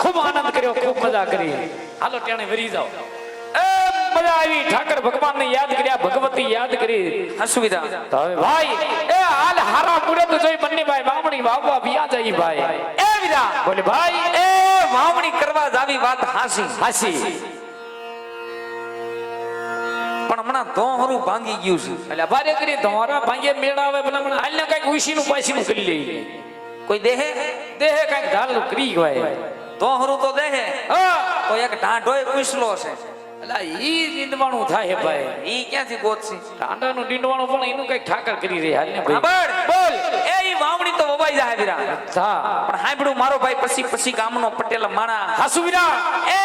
ખૂબ આનંદ કર્યો, ખૂબ મજા કરી. હાલો ટેણે વરી જાઓ. એ મજા આવી. ઠાકર ભગવાનને યાદ કર્યા, ભગવતી યાદ કરી.
અસુવિધા
તો હવે ભાઈ એ હાલ હારા મુરત જોઈ બંને ભાઈ બામણી વાવવા વ્યા જઈ ભાઈ.
એ વિરા
બોલે ભાઈ
એ વાવણી કરવા જાવી વાત હાસી
હાસી.
પણ હમણાં ધોહરું ભાંગી ગયું છે.
એટલે ભારે કરી તમારા ભાંગે મેળાવે ભલા મને હાલને કઈક ઉસીનું પાસીનું કરી લઈ.
કોઈ દેહે
દેહે કઈક ઢાલું કરી હોય.
ધોહરું તો દેહે
હા
તો એક ઢાંઢોય પૂછલો છે.
એટલે ઈ નીંદવાનું થાય ભાઈ.
ઈ ક્યાંથી ગોતસી?
ટાંડાનું નીંદવાનું પણ એનું કઈક ઠાકર કરી રહી હાલને ભાઈ.
ખબર બોલ એ ઈ વાવણી તો વવાઈ જાય વિરા.
હા
પણ હાંભળું મારો ભાઈ પછી ગામનો પટેલ માણા
હાસુ વિરા.
એ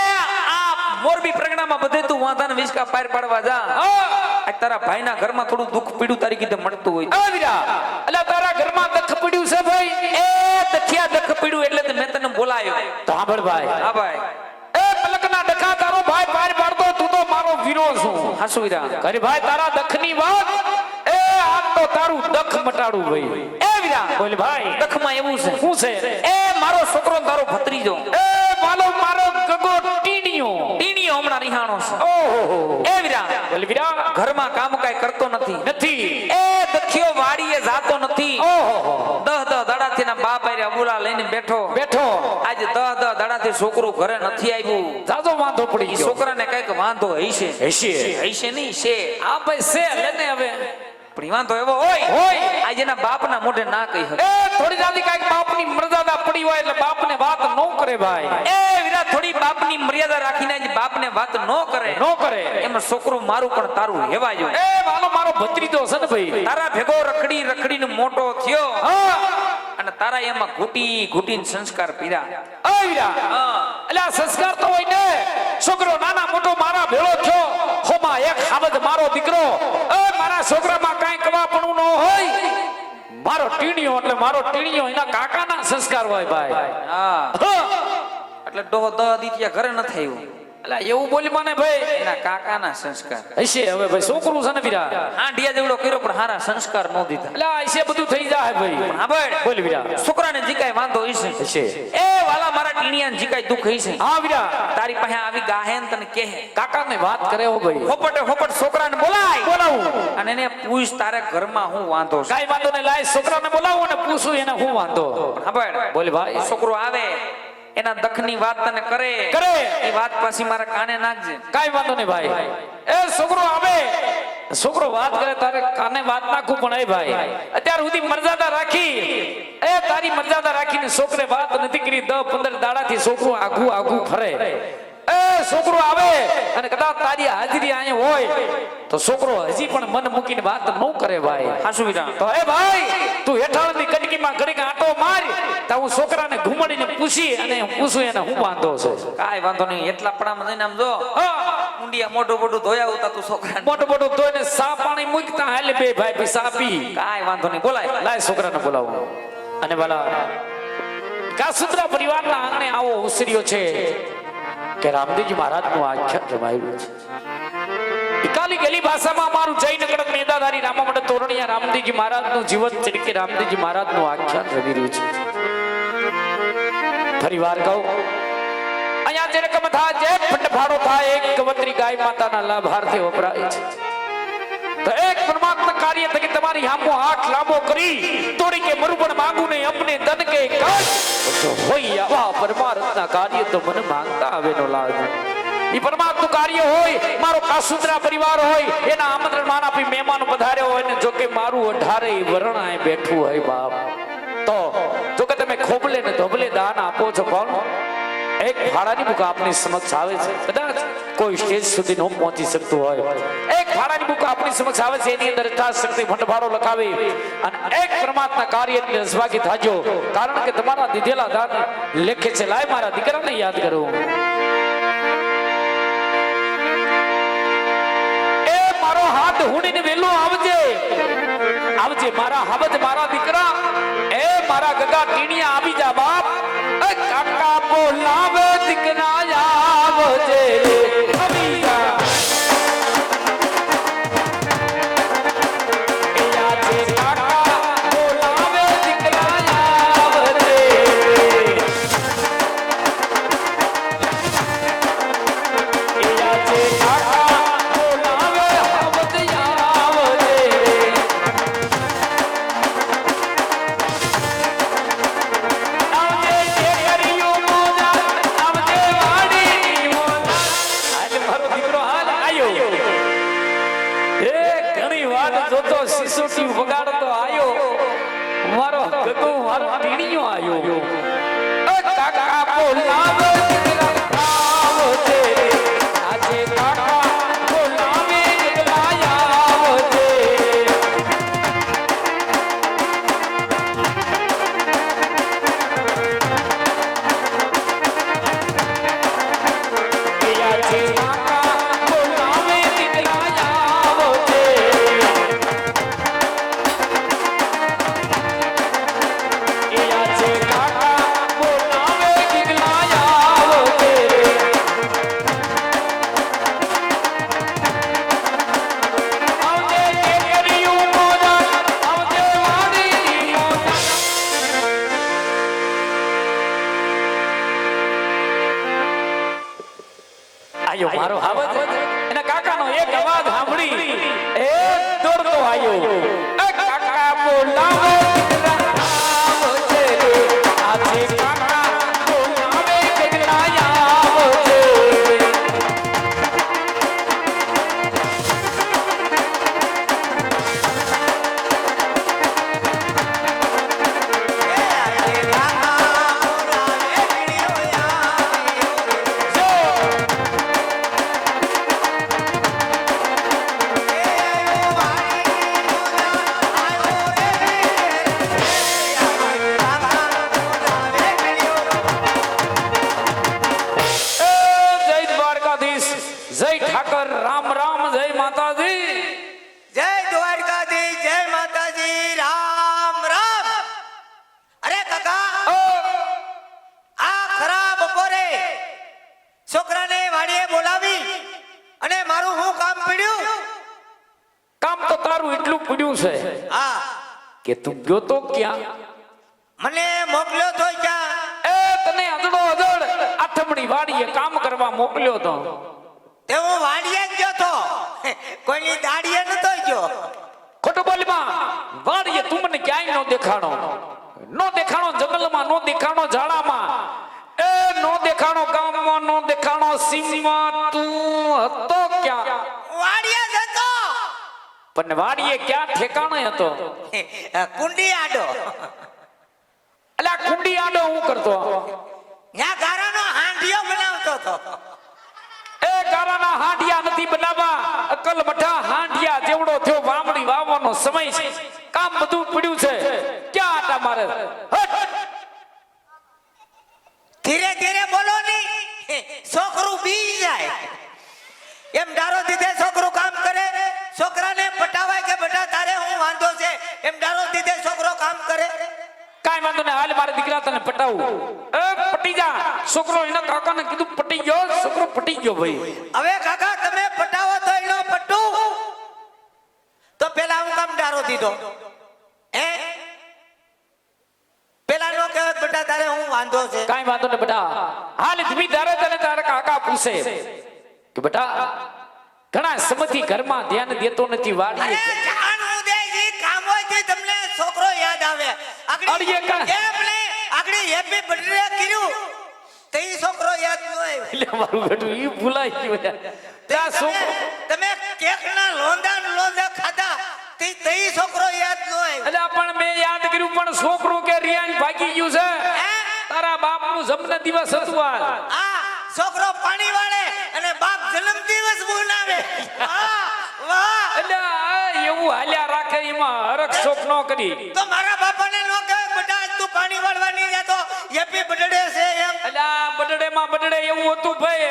આ મોરબી પ્રગણામાં બધે તું વાંધાને વિસકા પાર પાડવા જા. આ તારા ભાઈના ઘરમાં થોડું દુઃખ પીડું તારી કીધે મળતું હોય.
આ વિરા એટલે તારા ઘરમાં દખ પડ્યું છે ભાઈ.
એ દખિયા દખ પીડું એટલે તો મેં તને બોલાયો.
તો સાંભળ ભાઈ.
હા ભાઈ
એ પલકના ડખા તારો ભાઈ પાર પાડતો તું તો મારો વીરો છું.
હાસુ વિરા
અરે ભાઈ તારા દખની વાત એ આજ તો તારું દખ મટાડું ભાઈ.
એ વિરા
બોલ ભાઈ
દખમાં એવું છે
શું છે?
એ મારો છોકરો ને તારો ભત્રીજો
એ મારો ગગો ટીણીયો
ટીણીયો હમણાં રિહાણો છે.
ઓહો
એ વિરા
બોલ વીરા
ઘરમાં કામ કાંઈ કરતો નથી.
નથી.
એ દખિયો વાડીએ જાતો નથી.
ઓહો
10 દાડાથી ના બાપ આરે અબુલા લઈને બેઠો.
બેઠો
આજે 10 દાડાથી છોકરું ઘરે નથી આવ્યું.
જાજો વાંધો પડી
ઈ
ગયો.
છોકરાને કઈક વાંધો હશે.
હશે
હશે નહીં છે
આ ભાઈ છે લેને હવે
પણ ઈ વાંધો એવો હોય આજે એના બાપના મોઢે ના કહી શકે.
એ થોડી જાદી કાંઈક બાપની મર્યાદા પડી હોય એટલે બાપને વાત ન કરે ભાઈ.
એ વિરા થોડી બાપની મર્યાદા રાખીને આજે બાપને વાત ન કરે.
ન કરે
એમાં છોકરું મારું પણ તારું હેવા જો.
એ વાલો મારો ભત્રીજો છે ને ભાઈ.
તારા ભેગો રખડીને મોટો થયો
હા
અને તારા એમાં ઘૂટીને સંસ્કાર પીરા.
આવીરા એટલે આ સંસ્કાર તો હોય ને. છોકરો નાના મોટો મારા ભેળો થયો હોમાં એક હાવજ મારો દીકરો. એ મારા છોકરામાં કાંઈ કવાપણું ન હોય. મારો ટીણીયો એટલે મારો ટીણીયો એના કાકાના સંસ્કાર હોય ભાઈ.
હા
હા
એટલે ડોહો 10 દીતિયા ઘરે ન થયું.
એટલે એવું બોલી મને ભાઈ.
એના કાકાના સંસ્કાર
હશે હવે ભાઈ છોકરું છે ને વીરા.
હાંડિયા જેવડો કર્યો પણ હારા સંસ્કાર ન દીધા.
એટલે હશે બધું થઈ જાય ભાઈ.
હા ભાઈ
બોલ વીરા.
છોકરાને જી કાંઈ વાંધો હશે.
હશે
એ વાલા મારા ટીણિયાને જી કાંઈ દુઃખ હશે.
હા વીરા
તારી પાસે આવી ગાહે ને તને કહે.
કાકાને વાત કરે હો ભાઈ.
હોપટ છોકરાને બોલાય
બોલાવું
અને એને પૂછ તારે ઘરમાં હું વાંધો છે.
કાઈ વાંધો નહીં. લાય છોકરાને બોલાવું અને પૂછું એને શું વાંધો.
હા ભાઈ
બોલ ભાઈ.
છોકરો આવે એના દખની વાત તને કરે એ વાત પાછી મારા કાને નાખજે.
કાઈ વાંધો નહીં ભાઈ. એ છોકરો આવે છોકરો વાત કરે તારે કાને વાત નાખું પણ એ ભાઈ અત્યાર સુધી મર્યાદા રાખી. એ તારી મર્યાદા રાખીને છોકરે વાત નથી કરી. 10-15 દાડાથી છોકરો આઘું ફરે. એ છોકરો આવે અને કદાચ તારી હાજરી અહીંયા હોય તો છોકરો હજી પણ મન મૂકીને વાત ન કરે ભાઈ.
હાસુ વિરા
તો એ ભાઈ તું હેઠળની કટકીમાં ઘડીક આંટો માર તો હું છોકરાને ઘુમાડીને પૂછી અને પૂછું એને હું વાંધો છે.
કાંઈ વાંધો નહીં. એટલા પડામાં જઈને આમ જો
હા
ઊંડિયા મોટું ધોયા આવતા તું છોકરાને
મોટું ધોઈને સા પાણી મૂકતા હાલે બે ભાઈ પી સા પી.
કાંઈ વાંધો નહીં બોલાય.
લાય છોકરાને બોલાવો. અને વાલા કાસુદ્રા પરિવારના આંગણે આવો ઉસર્યો છે કે રામદેવજી મહારાજનું આખ્યાન રમાયેલું છે. ઇકાલી ગેલી ભાષામાં અમારું જયનગર મેદાધારી રામામંડળ તોરણિયા રામદેવજી મહારાજનું જીવન ચરિત્ર રામદેવજી મહારાજનું આખ્યાન રમી રહ્યું છે. ફરી વાર કહું અહીંયા જે રકમ થાય જે ફંડફાળો થાય એક ગવત્રી ગાય માતાના લાભાર્થી વપરાય છે. તો એક પરમાત્મા કાર્ય થકી તમારી હામો હાથ લાંબો કરી તોડી કે મરુ પણ માંગુ ને અમને તન કે કાજ તો હોય આવા પરમાત્મા કાર્ય તો મને માંગતા આવે નો લાજ. ઈ પરમાત્મા કાર્ય હોય મારો કાસુદ્રા પરિવાર હોય એના આમંત્રણ માન આપી મહેમાનો પધાર્યો હોય ને જો કે મારું 18 વરણાએ બેઠું હોય બાપ તો જો કે તમે ખોબલે ને ધોબલે દાન આપો છો પણ એક ફાળાની બુક આપની સમક્ષ આવે છે. કદાચ કોઈ સ્ટેજ સુધી ન પહોંચી શકતું હોય એક ફાળાની બુક આપની સમક્ષ આવે છે એની અંદર યથાશક્તિ ભંડફાળો લખાવી અને એક પરમાત્મા કાર્યની રસભાગી થાજો. કારણ કે તમારા દીધેલા દાન લેખે છે. લાય મારા દીકરાને યાદ કરું. એ મારો હાથ હુડીને વેલો આવજે મારા હાવજ મારા દીકરા. એ મારા ગગા ટીણીયા આવી જા બાપ. કાકા બોલાવે દીકરા આવજે આવી જા. એ આજે કાકા બોલાવે દીકરા આવજે. આયો મારો હાવજ એના કાકાનો એક અવાજ સાંભળી એ દોડતો આયો એ કાકા બોલાવો આવજે રે આજે કાકા બોલાવે ગગડા આવજે જય ઠાકર રામ રામ જય માતાજી
જય દ્વારકાધીશ જય માતાજી રામ રામ અરે કાકા આ ખરા બપોરે છોકરાને વાડીએ બોલાવી અને મારું શું કામ પડ્યું
કામ તો તારું એટલું પડ્યું છે
હા
કે તું ગયો તો ક્યાં
મને મોકલ્યો તો ક્યાં
એ તને અજડો અજડ આઠમણી વાડીએ કામ કરવા મોકલ્યો તો
તે હું વાડીએ જ ગયો તો કોઈની દાડીએ નતો ગયો
ખોટું બોલમાં વાડીએ તું મને ક્યાંય નો દેખાણો જંગલમાં નો દેખાણો ઝાડામાં એ નો દેખાણો ગામમાં નો દેખાણો સીમમાં તું હતો ક્યાં
વાડીએ જ હતો
પણ વાડીએ ક્યાં ઠેકાણે હતો
કુંડી આડો
અલ્યા કુંડી આડો હું કરતો
ત્યાં ગારાનો હાંડિયો બનાવતો હતો
એ ગારાના હાંડિયા નથી બનાવવા અકલ મઠા હાંડિયા જેવડો થયો વામડી વાવવાનો સમય છે કામ બધું પડ્યું છે ક્યાં આટા મારે હટ!
ધીરે ધીરે બોલો ની છોકરું બી જાય એમ ડારો દીધે છોકરું કામ કરે છોકરાને પટાવાય કે બેટા તારે હું વાંધો છે એમ ડારો દીધે છોકરો કામ કરે
કાઈ વાંધો નહીં હાલ મારે દીકરા તને પટાવું એ પટી જા છોકરો એના કાકાને કીધું પટી ગયો છોકરો પટી ગયો ભાઈ
હવે કાકા તમે પટાવો તો એનો પટ્ટું તો પેલા હું કામ ડારો દીધો હે પેલા નો કહેવાય બેટા તારે હું વાંધો છે
કાઈ વાંધો નહીં બેટા હાલ ધીમી ધારે તને તારા કાકા પૂછે કે બેટા ઘણા સમયથી ઘરમાં ધ્યાન દેતો નથી વાડીએ
અરે જાન ઉદયજી કામ હોય છે તમને છોકરો યાદ આવે
અડીએ કા-
એમને આગળ હેપી બર્થડે કર્યું તે ઈ છોકરો યાદ ન આવ્યો
એટલે મારું બેટું ઈ ભૂલાઈ ગયું યાર. ત્યાં છોકરો
તમે કેકના લોંદા ખાધા તે ઈ છોકરો યાદ ન આવ્યો
એટલે પણ મેં યાદ કર્યું પણ છોકરું કે રિયાન ભાગી ગયું છે
હે?
તારા બાપનું જન્મ દિવસ હતું આજ
આ છોકરો પાણી વાળે અને બાપ જન્મ દિવસ મનાવે વાહ વાહ
એટલે આ એવું હાલ્યા રાખે એમાં હરખ શોખ ન કરી
તો મારા બાપાને નો કહેવાય બેટા આજ તું પાણી વાળવાની જતો હેપી બર્થડે છે એમ
એટલે આ બડડે એવું હતું ભાઈ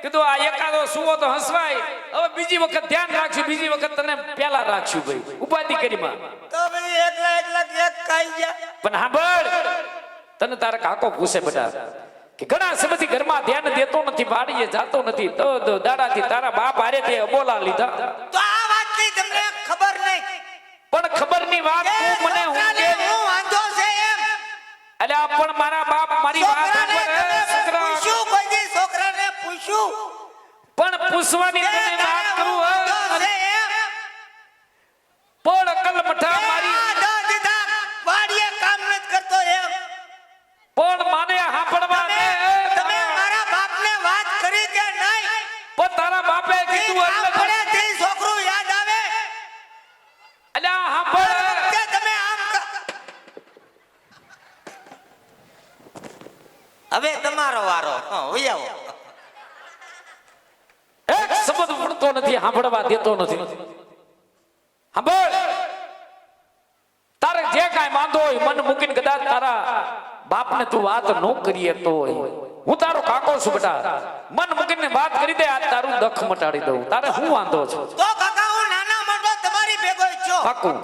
કીધું આ એકાદો સુવો તો હસવાય હવે બીજી વખત ધ્યાન રાખશું બીજી વખત તને પેલા રાખશું ભાઈ ઉપાધિ કરીમાં
તો પછી એકલા કેક ખાઈ ગયા
પણ સાંભળ તને તારા કાકો પૂછે બેટા કે ઘણા સમયથી ઘરમાં ધ્યાન દેતો નથી વાડીએ જાતો નથી તો દાડાથી તારા બાપ હારે તે અબોલા લીધા
તો આ વાતની તમને ખબર નહીં
પણ ખબરની વાત તું મને હું
છોકરાને
કે
હું વાંધો છે એમ
એટલે આ પણ મારા બાપ મારી વાત
છોકરાને
સાંભળ,
તમે
છોકરા.
પૂછ્યું કોઈ દી છોકરાને પૂછ્યું
પણ પૂછવાની
કે
તને વાત
તારે
કરું
વાંધો છે એમ?
પણ અકલ મઠા
કે
મારી
આ દા દીધા વાડીએ કામ નથી કરતો એમ
પણ માને સાંભળવા દે
તમે મારા બાપને વાત કરી કે નહીં
પણ તારા બાપે કીધું
કામ
એટલે
પડે તે છોકરું યાદ આવે
એટલે આ સાંભળ
કે તમે આમ હવે તમારો વારો હોય આવો
એક શબ્દ પડતો નથી સાંભળવા દેતો નથી સાંભળ તારે જે કાંઈ વાંધો હોય મન મૂકીને કદાચ તારા બાપને તું વાત ન કરી શકતો હોય હું તારો કાકો છું બેટા મન મૂકીને વાત કરી દે આ તારું દખ મટાડી દઉં તારે હું વાંધો છો
તો કાકા હું નાના મોટો તમારી ભેગો જ છું
પાકું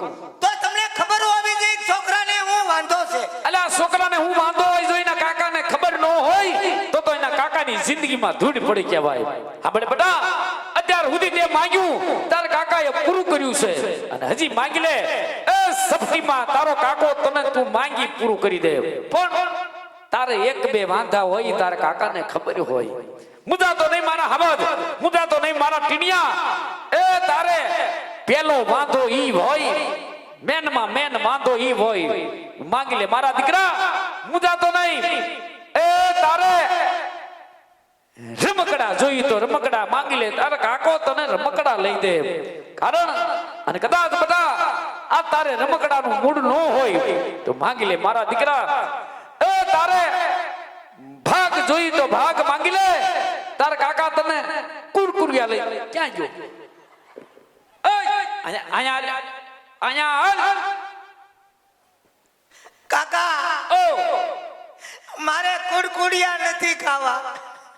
તો તમને ખબર હોવી જોઈએ કે છોકરાને હું વાંધો છે
એટલે આ છોકરાને હું વાંધો હોય જો એના કાકાને ખબર ન હોય તો એના કાકાની જિંદગીમાં ધૂળ પડી કહેવાય આપણે બેટા અત્યાર સુધી તે માંગ્યું તારા કાકાએ પૂરું કર્યું છે અને હજી માંગી લે એ સપટીમાં તારો કાકો તને તું માંગી પૂરું કરી દે પણ તારે એક બે વાંધા હોય તારા કાકાને ખબર હોય. મુદા તો નહીં મારા હબજ, મુદા તો નહીં મારા ટીણિયા. એ તારે પેલો વાંધો ઈ હોય, મેનમાં મેન વાંધો ઈ હોય. માંગી લે મારા દીકરા, મુદા તો નહીં. એ તારે રમકડા જોઈ તો રમકડા માંગી લે. તારા કાકો તને રમકડા લઈ દે. કારણ અને કદાચ બધા આ તારે રમકડાનું મૂડ ન હોય તો માંગી લે મારા દીકરા. એ તારે ભાગ જોઈ તો ભાગ માંગી લે. તારા કાકા તને કુરકુરિયા લઈ. ક્યાં ગયો? અહીંયા અહીંયા
કાકા
ઓ
મારે કુડકુડિયા નથી ખાવા.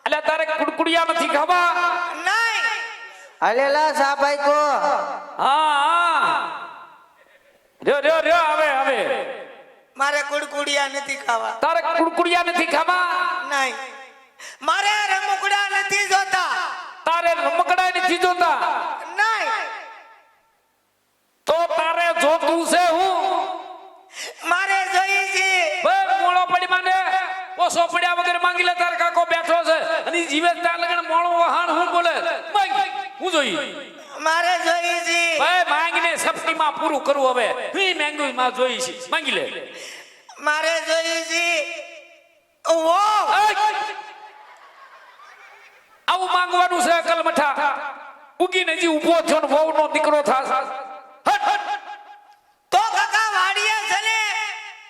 એટલે તારે કુરકુરિયા નથી ખાવા?
નહીં.
અલેલા સાભાઈ કો
હા રહ્યો આવે આવે.
મારે કુડકુડિયા નથી ખાવા.
તારે કુરકુરિયા નથી ખાવા?
નહીં. મારે રમકડા નથી જોતા.
તારે રમકડા નથી જોતા?
નહીં.
તો તારે જોતું છે હું?
મારે જોઈ છે.
ભાઈ મોળો પડી માંડે, ઓછો પડ્યા વગર માંગી લે. તાર કાકો બેઠો છે અને જીવે તાર લગન મોળો વહાણ હું બોલે માંગ. હું જોઈ
મારે જોઈ છે.
ભાઈ માંગીને સપટીમાં પૂરું કરવું. હવે હું માંગુ માં જોઈ છે, માંગી લે.
મારે જોઈ છે. ઓ
આવું માંગવાનું છે અકલ મઠા. ઉગીને જી ઊભો થયો ને વહુનો દીકરો થાસ.
તો કાકા વાડીએ છે ને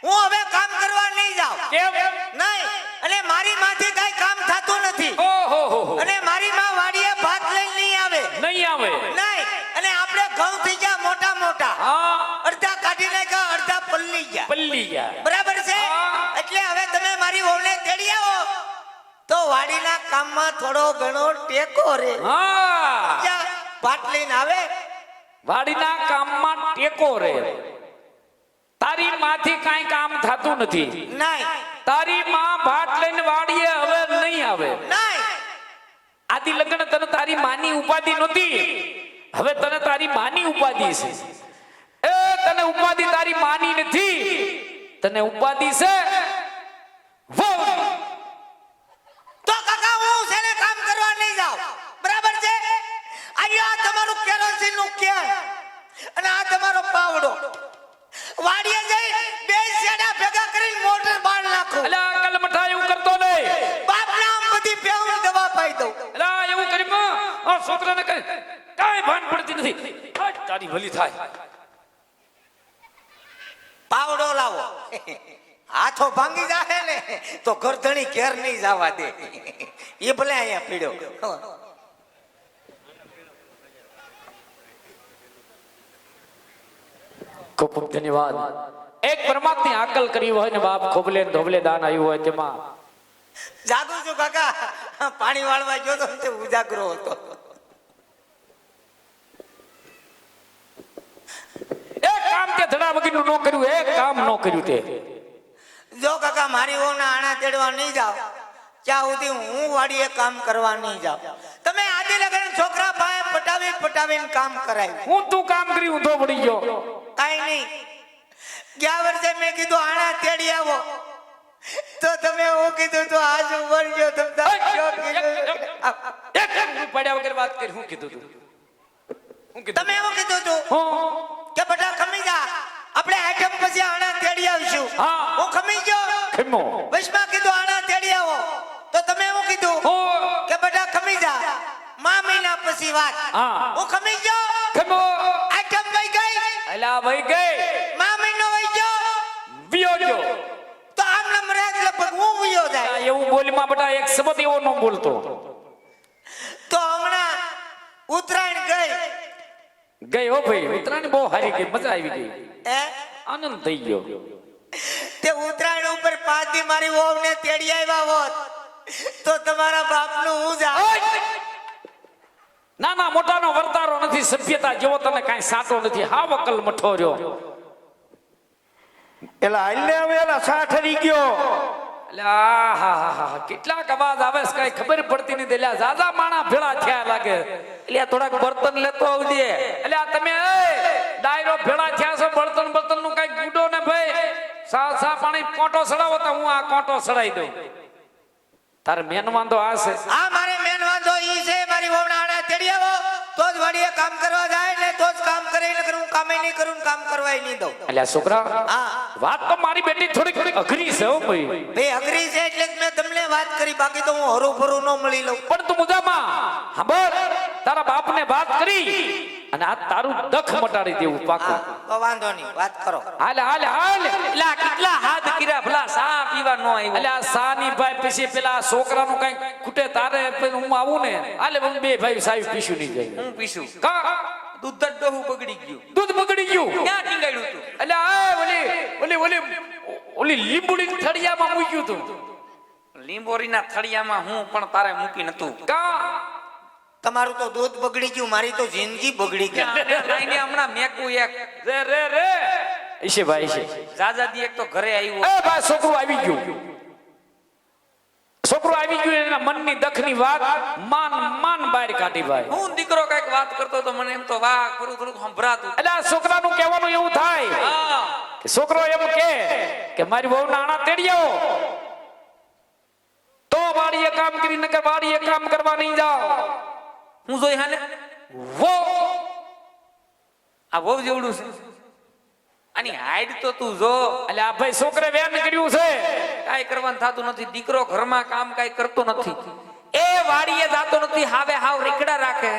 હું હવે કામ કરવા નહીં જાઉં.
કેમ?
નહીં. અને મારી માંથી કઈ કામ થતું નથી.
ઓહો હો
અને મારી માં વાડીએ ભાત લઈને નહીં આવે.
નહીં આવે.
નહીં. અને આપણે ઘઉં થઈ ગયા મોટા મોટા.
હા
અડધા કાઢી નાખ્યા, અડધા પલ્લી ગયા.
પલ્લી ગયા.
બરાબર છે.
હા.
એટલે હવે તમે મારી વહુને તેડી આવો તો વાડીના કામમાં થોડો ઘણો ટેકો રે.
હા
જ્યાં ભાત લઈને આવે.
વાડીના કામમાં ટેકો રે. તારી માંથી કાઈ કામ થતું નથી.
નહીં.
તારી માં ભાત લઈને વાડીએ હવે નહીં આવે.
નહીં.
આદિ લગ્ન તને તારી માની ઉપાધિ નહોતી, હવે તને તારી માની ઉપાધિ છે. એ તને ઉપાધિ તારી માની નથી, તને ઉપાધિ છે વહુની.
તો કાકા હું છે ને કામ કરવા નહીં જાઉં. બરાબર છે. અહીંયા તમારું કેરોસીન નું કેન અને આ તમારો પાવડો. વાડીએ જઈ બે શેડા ભેગા કરીને મોટર બાળ નાખું.
અલા અકલ મઠા એવું કરતો નહીં.
બાપ નામ બધી પેવની દવા પાઈ દઉં.
અલા એવું કરી આ છોકરાને કઈ કાઈ ભાન પડતી નથી. આ તારી ભલી થાય.
પાવડો લાવો. હાથો ભાંગી જાય ને તો ગરદણી ઘેર નહીં જવા દે. એ ભલે અહીંયા પીડ્યો.
ખૂબ ખૂબ ધન્યવાદ. એક પરમાત્માની આકલ કરી હોય ને બાપ ખોબલે ને ધોબલે દાન આવ્યું હોય તેમાં
જાગુ છું કાકા. પાણી વાળવા ગયો તો તે ઉજાગરો હતો.
એક કામ તે ધડા વગરનું ન કર્યું, એક કામ ન કર્યું તે.
જો કાકા મારી વહુના આણા તેડવા નહીં જાવ ત્યાં સુધી હું વાડીએ કામ કરવા નહીં જાઉં. તમે આદિ લગન છોકરા પાસે પટાવીને કામ કરાય.
હું તું કામ કરી ઊંધો પડી ગયો.
કાઈ નહીં. ગયા વર્ષે મેં કીધું આણા તેડી આવો તો તમે હું કીધું તો આજ વળ્યો તમે
એક પડ્યા વગર વાત કરી. હું કીધું તું? હું કીધું?
તમે એવું કીધું તું
હું
કે બેટા ખમી જા, આપણે આઈટમ પછી આણા તેડી આવીશું.
હા.
હું ખમી ગયો.
ખમો
વૈષ્ણવ કીધું આણા તેડી આવો તો તમે એવું કીધું
હું
કે બેટા ખમી જા, મા મહિના પછી વાત.
હા.
હું ખમી ગયો.
ખમો
આઈટમ વઈ ગઈ,
અલા વઈ ગઈ,
મા મહિનો વઈ ગયો
વિયો ગયો.
તો આમ નમરાજ લગભગ હું વિયો જાય.
આ એવું બોલમાં બેટા એક શબ્દ એવો ન બોલતો.
તો હમણાં ઉત્તરાયણ ગઈ.
ગઈ હો ભાઈ, ઉત્તરાયણ બહુ સારી ગઈ, મજા આવી ગઈ,
હે
આનંદ થઈ ગયો.
તે ઉત્તરાયણ ઉપર 5 દી મારી વહુને તેડી આવ્યા હોત તો તમારા બાપનું હું જા.
નાના મોટાનો વર્તારો નથી, સભ્યતા જેવો તને કાંઈ સાટો નથી. હાવ અકલ મઠો રહ્યો.
એલા હાલે હવે એલા સા ઠરી ગયો.
એટલે આહાહાહા, કેટલાક અવાજ આવે છે કઈ ખબર પડતી નથી. એટલે જાજા માણા ભેળા થયા લાગે. એટલે થોડાક બર્તન લેતો આવજે. એટલે આ તમે ડાયરો ભેળા થયા છો, બર્તન નું કઈ ગુડો ને ભાઈ સા પાણી કોટો સડાવો તો હું આ કોટો સડાઈ દઉં. તારે મેન વાંધો આ છે.
આ મારે મેન વાંધો ઈ છે મારી વહુના આડા તેડી આવો તો જ વાડીએ કામ કરવા જાય ને તો જ કામ કરે નકર હું કામે નહીં કરું ને કામ કરવાય નહીં દઉં.
એટલે છોકરા
હા
વાત તો મારી બેટી થોડીક અઘરી છે હો ભાઈ.
બે અઘરી છે એટલે જ મેં તમને વાત કરી બાકી તો હું હરું ફરું ન મળી લઉં.
પણ તું મુદામાં સાંભળ, તારા બાપને વાત કરી અને આ તારું દખ મટાડી દેવું પાકું.
હા તો વાંધો નહીં વાત કરો.
હાલ હાલ હાલ.
એટલે આ કેટલા હાથ કર્યા ભલા સા પીવા નો આવ્યો.
એટલે આ સાની ભાઈ પછી પેલા છોકરાનું કઈ ખૂટે તારે પછી હું આવું ને હાલે હું બે ભાઈ સાહેબ પીશું નહીં જાય.
હું પીશું
કા
દૂધ જ ડોહું બગડી ગયું.
દૂધ બગડી ગયું.
ક્યાં ટીંગાડ્યું તું?
એટલે આ ઓલી લીંબુડી થળિયામાં મૂક્યું તું.
લીંબોરીના થળિયામાં હું પણ તારે મૂકી નતું.
કા
તમારું તો દૂધ બગડી ગયું મારી તો જિંદગી બગડી ગઈ.
લઈને હમણાં મેકું એક
રે ઈશે ભાઈ છે.
જાજાદી એક તો ઘરે આવ્યો.
એ ભાઈ છોકરું આવી ગયું. છોકરું આવી ગયું એના મનની દખની વાત માન બહાર કાઢી ભાઈ.
હું દીકરો કઈક વાત કરતો તો મને એમ તો વાહ થોડું સંભળાતું.
એટલે આ છોકરાનું કહેવાનું એવું થાય
હા
કે છોકરો એમ કે મારી વહુ નાણા તેડી આવો તો વાડીએ કામ કરી નકર વાડીએ કામ કરવા નહીં જાઓ.
હું જોઈ હાને
વો
આ બહુ જેવડું છે આની હાઈડ તો તું જો.
એટલે આ ભાઈ છોકરે વેન કર્યું છે.
કાઈ કરવાનું થતું નથી. દીકરો ઘરમાં કામ કાઈ કરતો નથી. એ વાડીએ જાતો નથી. હાવે હાવ રીકડા રાખે.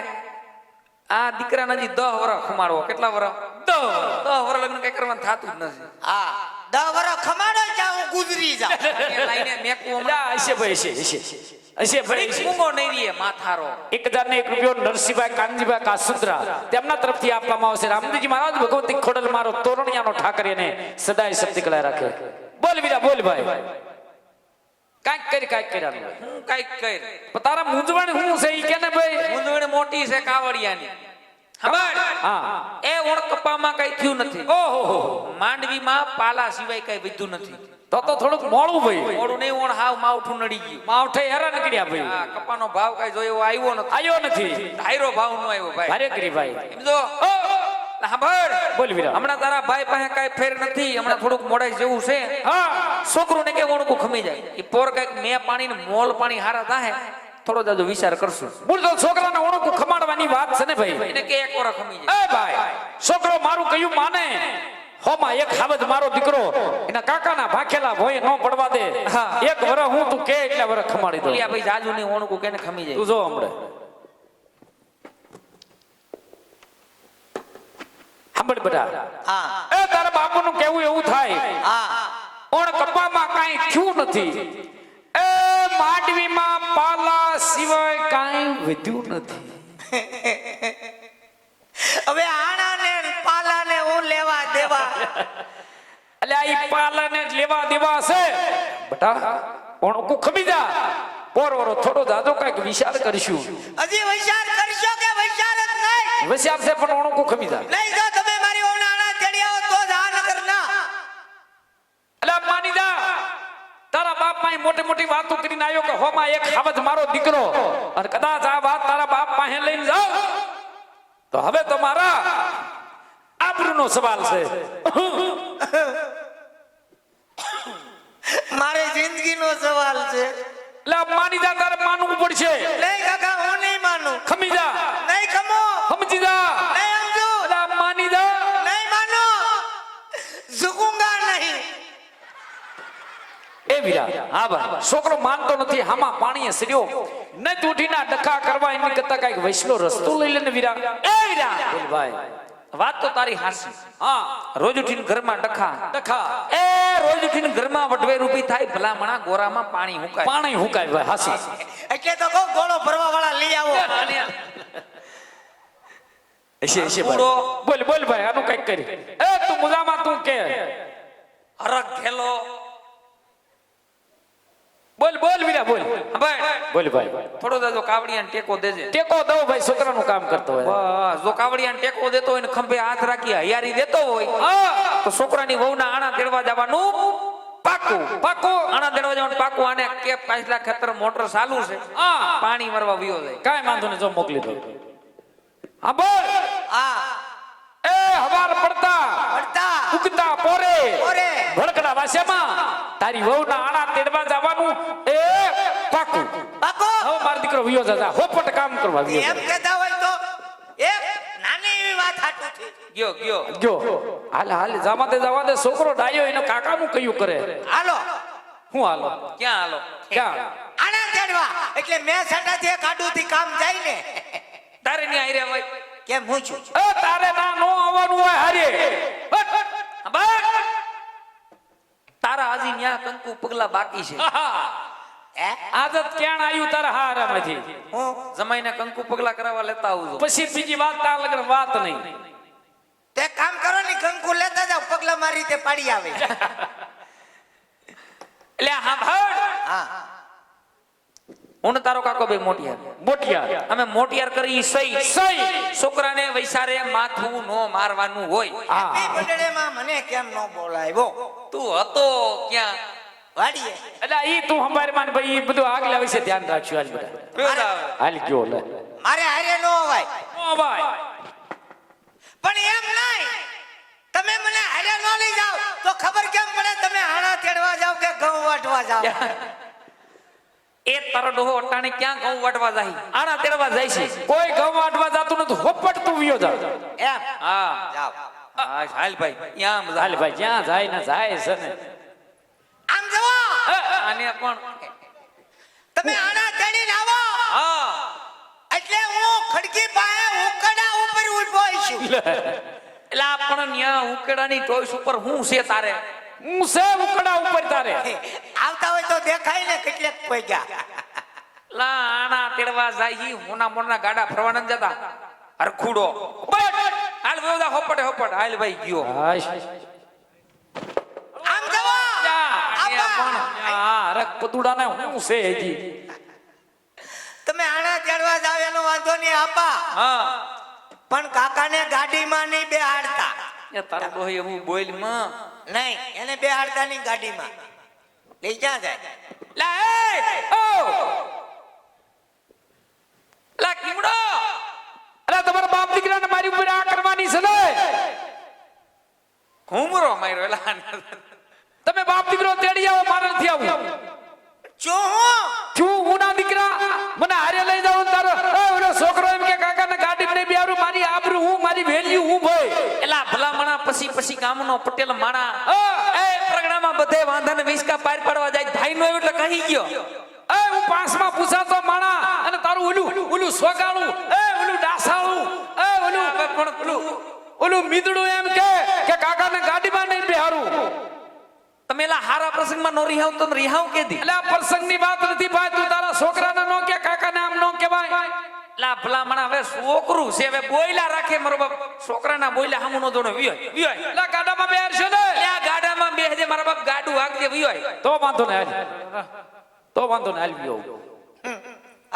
આ દીકરાના હજી 10 વર્ષ ખમાડવો. કેટલા વર્ષ? 10 વર્ષ લગ્ન કઈ કરવાનું થતું જ નથી.
હા 10 વર્ષ ખમાડો ત્યાં હું ગુજરી જાઉં.
એ લાઈને મેકું
એટલે
હમણાં.
આ હશે ભાઈ હશે ભાઈ
ઘડીક મૂંગો નહીં રહે માથારો.
1001 રૂપિયો નરસિંહભાઈ કાનજીભાઈ કાસુદ્રા તેમના તરફથી આપવામાં આવશે. રામદેવજી મહારાજ ભગવતી ખોડલ મારો તોરણિયાનો ઠાકરીને સદાય શક્તિ કળા રાખે. બોલ વીરા બોલ ભાઈ. કાંઈક કર્યા
હું કાઈક કર.
પણ તારા મૂંઝવણ શું છે ઈ કે ને ભાઈ.
મૂંઝવણ મોટી છે કાવડિયાની. ખબર?
હા
એ ઓળકપામાં કઈ થયું નથી.
ઓહો
માંડવીમાં પાલા સિવાય કઈ વધ્યું નથી.
તો થોડુંક મોડું ભાઈ.
મોડું નહીં ઓણ હાવ માવઠું નડી ગયું.
માવઠે હેરાન કર્યા ભાઈ.
આ કપાનો ભાવ કઈ જો એવો આવ્યો નથી.
આવ્યો નથી.
ધાયરો ભાવ નો આવ્યો ભાઈ.
ભારે કરી ભાઈ.
એમ જો સાંભળ.
બોલ વીરા.
હમણાં તારા ભાઈ પાસે કઈ ફેર નથી. હમણાં થોડુંક મોડાઈ જેવું છે.
હા
છોકરું ને કે ઓણકું ખમી જાય. એ પોર કઈક મેં પાણી ને મોલ પાણી હારા થાય થોડો જાજો વિચાર કરશું.
બોલ તો છોકરાને ઓણકું ખમાડવાની વાત છે ને ભાઈ.
એને કે એક વાર ખમી જાય.
એ ભાઈ છોકરો મારું કયું માને. હોમાં એક હાવજ મારો દીકરો એના કાકાના ભાખેલા ભોય નો પડવા દે.
હા.
એક વર હું તું કે એટલે વર ખમાડી દઉં.
બોલ્યા ભાઈ જાજુ ની ઓણકું કેને ખમી જાય.
તું જો હમણે સાંભળ બધા.
હા
એ તારા બાપુનું કેવું એવું થાય
હા
ઓણ કપામાં કાંઈ થયું નથી. એ માંડવીમાં પાલા સિવાય કાંઈ વધ્યું નથી.
હવે આણાને ને પાલાને હું લેવા દેવા.
એટલે આ ઈ પાલાને જ લેવા દેવા છે બટા. ઓણકું ખમી જા. પોરવરો થોડો દાદો કાંઈક વિચાર કરશું.
હજી વિચાર કરશો કે વિચાર જ નહીં?
વિચાર છે પણ ઓણકું ખમી જા.
નહીં જો તમે મારી વહુના આણા તેડી આવો તો જ આ નગર ના.
એટલે માની જા. તારા બાપ પાસે મોટી મોટી વાતો કરીને આવ્યો કે હોમાં એક હાવજ મારો દીકરો અને કદાચ આ વાત તારા બાપ પાસે લઈને જાવ તો હવે તો મારા આબરૂનો સવાલ છે.
મારી જિંદગીનો સવાલ છે.
એટલે માની જા. તારે માનવું પડશે.
નહીં કાકા હું નહીં માનું.
ખમી જા.
નહીં ખમો.
સમજી જા.
નહીં સમજુ.
એટલે માની જા.
નહીં માનો. ઝુકુંગા નહીં.
એ વીરા હા ભાઈ છોકરો માનતો નથી. હામાં પાણીએ સડ્યો ન ઉઠીના ડખા કરવા એની કરતા કઈક વૈષ્ણો રસ્તો લઈ લે ને વીરા.
એ વીરા
બોલ ભાઈ.
વાત તો તારી હાસી.
હા
રોજ ઉઠીને ઘરમાં ડખા.
ડખા
એ રોજ ઉઠીને ઘરમાં વટવે રૂપી થાય ભલામણા ગોરામાં પાણી હુકાય.
પાણી હુકાય ભાઈ. હાસી
એટલે તો કહું ગોળો ભરવા વાળા લઈ આવો.
એશે
પૂરો.
બોલ બોલ ભાઈ આનું કઈક કરી. એ તું મુજામાં તું કે
હરક ઘેલો.
બોલ બોલ વીરા બોલ.
ભાઈ
બોલ ભાઈ.
થોડો જાજો કાવડિયાને ટેકો દેજે.
ટેકો દઉં ભાઈ. છોકરાનું કામ કરતો હોય.
બસ જો કાવડિયાને ટેકો દેતો હોય ને ખંભે હાથ રાખી હૈયારી દેતો હોય
હા
તો છોકરાની વહુના આણા તેડવા જવાનું પાકું.
પાકો.
આણા તેડવા જવાનું પાકું. આને કે પાછલા ખેતર મોટર ચાલુ છે
હા
પાણી મારવા વિયો જાય.
કાંઈ વાંધો નહીં. જો મોકલી દઉં. હા બોલ.
હા
એ હવાર પડતા
પડતા
ઉગતા પોરે
પોરે
ભડકડા વાસ્યામાં તારી વહુના આણા તેડવા જવાનું એ પાકું.
બાપુ
હવે મારો દીકરો વિયો જા હોપટ કામ કરવા વિયો
એમ કહેતા હોય તો એક નાની એવી વાત હાટું છે.
ગયો
જો હાલ હાલ જવા દે છોકરો ડાયો એનો કાકાનું કયું કરે.
હાલો
હું હાલો
ક્યાં હાલો
ક્યાં
આના તેડવા એટલે મેં સટાથી એક આડુથી કામ જાય ને
તારે ન્યા આયરે હોય
કેમ હું છું
એ તારે ના નો આવવાનું હોય હારે.
તારા હજી ન્યા કંકુ પગલા બાકી છે.
હે
આદત ક્યાં આવ્યું તારા હારામાંથી.
હું
જમાઈને કંકુ પગલા કરાવવા લેતા આવજો.
પછી બીજી વાત તાર લગન વાત નહીં.
તે કામ કરો ને કંકુ લેતા જાવ પગલા મારી રીતે પાડી આવે
એટલે હા ભાઈ
હા
હું ને તારો કાકો બે મોટિયાર
મોટિયા
અમે મોટિયાર કરી સહી
સહી
છોકરાને વૈસારે માથું નો મારવાનું હોય.
હા
એ મંડળેમાં મને કેમ ન બોલાવ્યો
તું હતો ક્યાં
વાડીએ
એટલે ઈ તું હંભારે માન ભાઈ ઈ બધું આગલા વિશે ધ્યાન રાખજો હાલ બધા
ફેર આવે.
હાલ ગયો લે
મારે હારે ન અવાય
ઓ ભાઈ
પણ એમ નહીં તમે મને હારે ન લઈ જાવ તો ખબર કેમ પડે તમે હાણા તેડવા જાવ કે ઘઉં વાટવા જાવ
એ તારો ડોહો અટાણે ક્યાં ઘઉં વાટવા જાય આના તેડવા જાય છે.
કોઈ ઘઉં વાટવા જાતું નથી હોપટ તું વિયો જા.
એમ
હા
જાવ
હા હાલ ભાઈ ત્યાં મજા.
હાલ ભાઈ જ્યાં જાય ને જાય છે ને.
આમ જવો
આને પણ
તમે આણા તેડીને આવો
હા
એટલે હું ખડકી પાસે ઉકડા ઉપર ઊભો છું
એટલે આ પણ ન્યા ઉકેડાની ટોયસ ઉપર હું છે તારે
હું સે ઉકડા ઉપર તારે
આવતા હોય તો દેખાય ને કેટલેક પૈગા
લા આના તેડવા જાય ઈ હોના મોના ગાડા ફરવા ન જતા હરખુડો હાલ વેવદા હોપટ હોપટ હાલ ભાઈ ગયો
હાશ
આમ જવો
હા રક પદુડાને હું છે હજી
તમે આણા તેડવા જાવ એનો વાંધો નહીં આપા
હા
પણ કાકાને ગાડીમાં નહીં બેહાડતા
એ તારો ડોહો એવું બોલ માં
નહીં એને બેહાડતા નહીં ગાડીમાં લઈ ક્યાં જાય
લા એ ઓ લા કીમડો
અરે તમારા બાપ દીકરાને મારી ઉપર આ કરવાની છે ને.
ઘૂમરો માર્યો એલા
તમે બાપ દીકરો તેડી આવો મારે નથી આવું.
જો હું
છું હું ના દીકરા મને હારે લઈ જાવ તારો ઓલો છોકરો એમ કે કાકાને ગાડી નહીં બેહારું મારી આબરૂ હું મારી વેલ્યુ હું ભાઈ.
એલા ભલા મણા પછી ગામનો પટેલ માણા
હા.
એ પ્રગણામાં બધે વાંધાને વિસ્કા પાર પાડવા જાય ધાઈ નો એટલે કહી ગયો
એ હું પાંચમાં પૂછાતો માણા અને તારું ઓલું સોગાળું ઓલું ડાસાળું
પણ
ઓલું મીદડું એમ કે કાકાને ગાડીમાં નહીં બેહારું.
તમે એલા હારા પ્રસંગમાં નો રિહાવ તો રિહાવ કે દી
એટલે આ પ્રસંગની વાત નથી ભાઈ તું તારા છોકરાને નો કે કાકાને આમ નો કહેવાય.
લા ભલા મણા હવે છોકરું છે હવે બોયલા રાખે મારો બાપ છોકરાના બોયલા હામુ નો જોડો વિયો
એટલે ગાડામાં બેહારશો ને
આ ગાડામાં બેહજે મારા બાપ ગાડું વાગજે વિયો
તો વાંધો ને હાલ તો વાંધો ને હાલ ગયો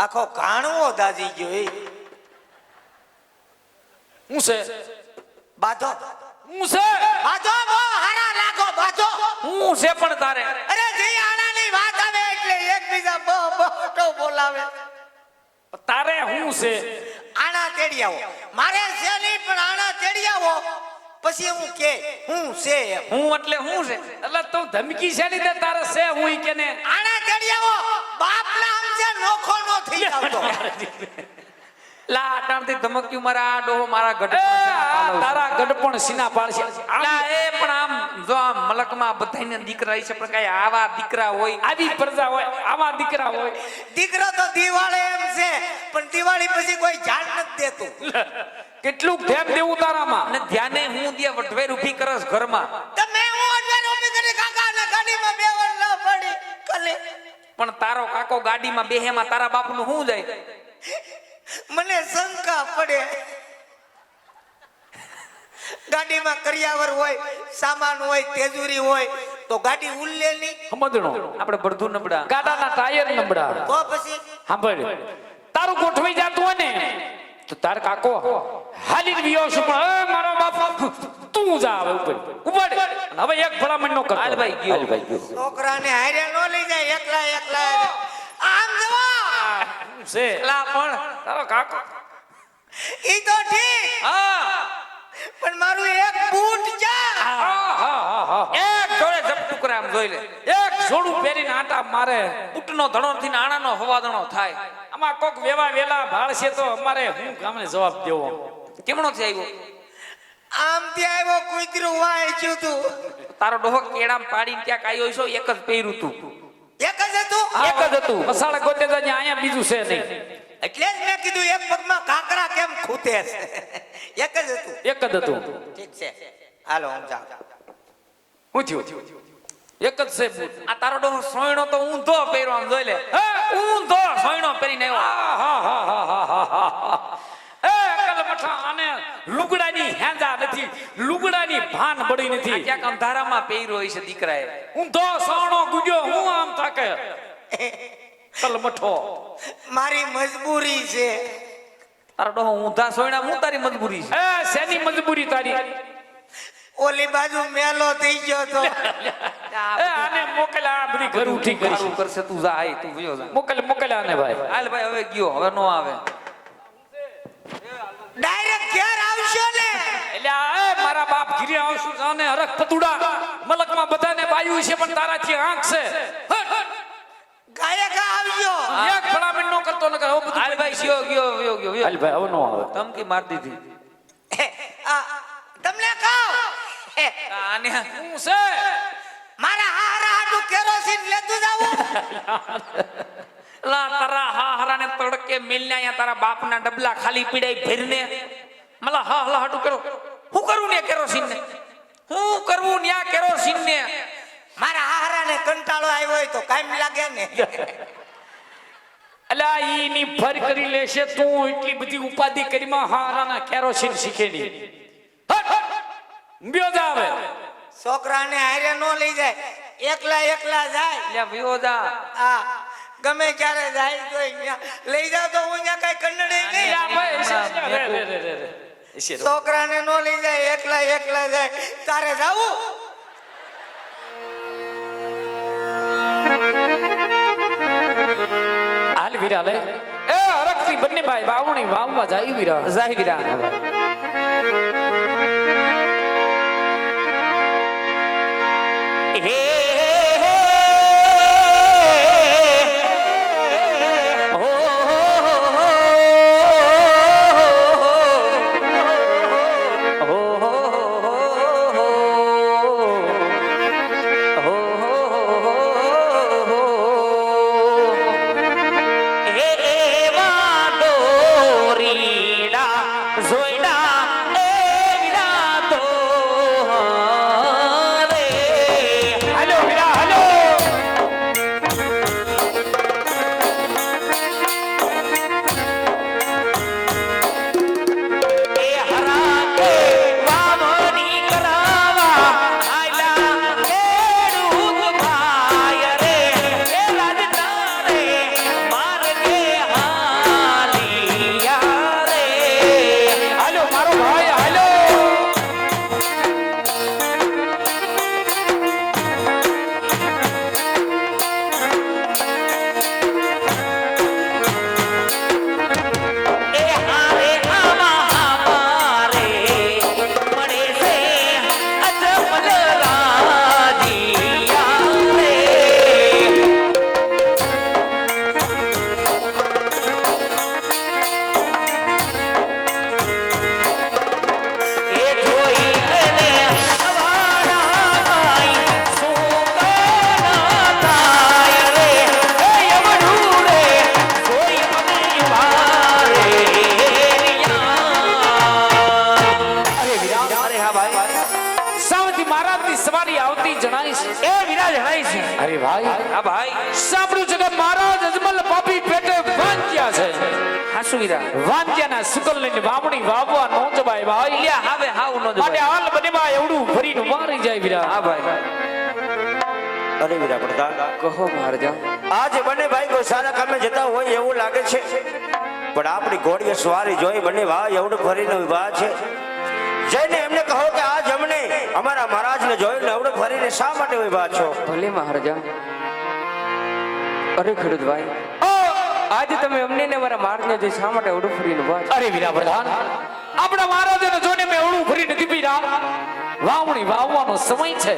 આખો કાણવો દાજી ગયો એ
હું છે
બાધો
હું છે
બાધો બહુ હારા લાગો બાધો
હું છે પણ તારે
અરે જે આણાની વાત આવે એટલે એકબીજા બહુ બહુ બોલાવે
તારે હું છે
આણા તેડી આવો મારે છે નહીં પણ આણા તેડી આવો પછી હું કે હું છે એમ.
હું એટલે હું છે
એટલે તું ધમકી છે ને તે તારે છે હું ઈ કે ને
આણા તેડી આવો બાપના આમ છે નોખો નો થઈ આવતો
લા અટાણથી ધમક્યું મારા આ ડોહો મારા ગઢ
તારા ગઢપણ સીના પાડશે
લા એ પણ આમ જો આમ મલકમાં બધાયને દીકરા છે પણ કઈ આવા દીકરા હોય
આવી પ્રજા હોય આવા દીકરા હોય
દીકરો તો દિવાળે એમ છે પણ દિવાળી પછી કોઈ જાણ નથી દેતું
કેટલું ધ્યાન દેવું તારામાં
અને ધ્યાને હું દે વઢવેર ઊભી કરસ ઘરમાં
તમે હું અજવાળ ઉભી કરી કાકાના ગાડીમાં બેવર ન પડી કલે
પણ તારો કાકો ગાડીમાં બેહેમાં તારા બાપનું શું જાય
મને શંકા પડે ગાડીમાં કરિયાવર હોય સામાન હોય તેજુરી હોય તો ગાડી ઉલ્લે નહીં
સમજણો
આપણે બળધું નબળા
ગાડાના ટાયર નબળા
તો પછી
સાંભળ તારું ગોઠવાઈ જાતું હોય ને તો તાર કાકો હાલી વિયો છું પણ મારો બાપ તું જા હવે ઉપર હવે એક ભલામણ નો કર
હાલ ભાઈ ગયો.
છોકરાને હારે નો લઈ જાય એકલા આમ જવા
છે
લા પણ
તારો કાકો
ઈ તો ઠીક
હા
પણ મારું એક બૂટ જા
એક જોડે ઝપટું કરે આમ જોઈ લે
એક જોડું પહેરીને આટા મારે
બૂટનો ધણો થી નાણાનો હવાદણો થાય
આમાં કોક વેવા વેલા ભાળશે તો અમારે હું ગામને જવાબ દેવો
કેમણો થી આવ્યો
આમ ત્યાં આવ્યો કૂતરું વાંચ્યું તું
તારો ડોહો કેળામ પાડીને ક્યાંક આવ્યો છો એક જ પહેર્યું તું
એક જ હતું
એક જ હતું
મસાલા ગોતે તો અહીંયા બીજું છે નહીં
એટલે જ મેં કીધું એક પગમાં કાકરા કેમ ખૂટે છે એક જ હતું
એક જ હતું
ઠીક છે હાલો હું જાઉં
હું થયું એક જ છે બૂટ.
આ તારો ડોહો સોયણો તો ઊંધો પહેર્યો આમ જોઈ લે ઊંધો સોયણો પહેરીને આવ્યો
એ અકલ મઠા આને લુગડાની હેંજા નથી લુગડાની ભાન બળી
આ
નથી
ક્યાંક અંધારામાં પહેર્યો હોય છે દીકરાએ
ઊંધો સાવણો ગુજ્યો હું આમ તાકે કલ મઠો
મારી મજબૂરી છે
તારો ડોહો ઊંધા સોયણા હું તારી મજબૂરી છે
એ શેની મજબૂરી તારી
ઓલી બાજુ મેલો થઈ ગયો તો
એ આને મોકલા આ બધી ઘર ઉઠી કરી
સારું કરશે તું જા આય તું વયો જા
મોકલ આને ભાઈ
હાલ ભાઈ હવે ગયો હવે નો આવે
ડાયરેક્ટ ઘેર આવશો ને
એટલે આ એ મારા બાપ ઘીરે આવશું જાને હરખ પતુડા મલકમાં બધાને બાયું છે પણ તારાથી આંખ છે
ગાયક આવજો
એક ફળામણ નો કરતો ન કરે બધું
હાલ ભાઈ ગયો ગયો વયો ગયો વયો.
હાલ ભાઈ હવે નો આવે
ધમકી માર દીધી
તમને કહું
આને
હું છે
મારા હારા હાટું કેરોસીન લેતું જાવું
લા તારા હા હરાને તડકે મિલને અહીંયા તારા બાપના ડબલા ખાલી પીડાઈ ભરીને મલા હા હલા હાટું કરો હું કરું ને કેરોસીન ને હું કરવું ન્યા કેરોસીન ને
મારા હારાને કંટાળો આવ્યો હોય તો કામ લાગે ને
અલા ઈની ફર કરી લેશે તું એટલી બધી ઉપાધિ કરીમાં હારાના કેરોસીન શીખે ની બ્યો જાવે
છોકરાને હારે નો લઈ જાય એકલા એકલા જાય
લ્યા વયો જા
આ ગમે ક્યારે જાય તો અહીંયા લઈ જાવ તો હું અહીંયા કઈ કંડડે નહીં છોકરાને નો લઈ જાય એકલા એકલા જાય તારે જાવું
હાલ વીરા લે એ હરખથી બંને ભાઈ વાવણી વાવવા જાય વીરા
જાહી વિરા હે
અરે ભાઈ
હા ભાઈ
સાંભળ્યું છે કે મહારાજ અજમલ પાપી પેટે વાંચ્યા છે
હાસુ વીરા
વાંચ્યાના સુકલ લઈને વાવણી વાવવા નો જવાય ભાઈ
લ્યા હવે હાવ નો
માટે
જવાય
હાલ બને ભાઈ એવડું ફરીને મારી જાય વીરા
હા ભાઈ
અરે વીરા પ્રધાન
કહો મહારાજા
આજે બંને ભાઈ કોઈ સારા કામે જતા હોય એવું લાગે છે પણ આપણી ઘોડીએ સવારી જોઈ બંને ભાઈ એવડું ફરીને ઉભા છે જઈને એમને કહો કે આજ અમને અમારા મહારાજને જોઈને એવડું ફરીને શા માટે ઉભા છો
ભલે મહારાજા અરે ખેડૂતભાઈ આજે તમે અમને ને મારા માર્ગને જોઈ શા માટે ઉડું ફરીને ઉભા છો?
અરે વીરા પ્રધાન આપણા મહારાજાને જોઈને મેં ઓળું ભરી નથી પીરા. વાવણી વાવવાનો સમય છે.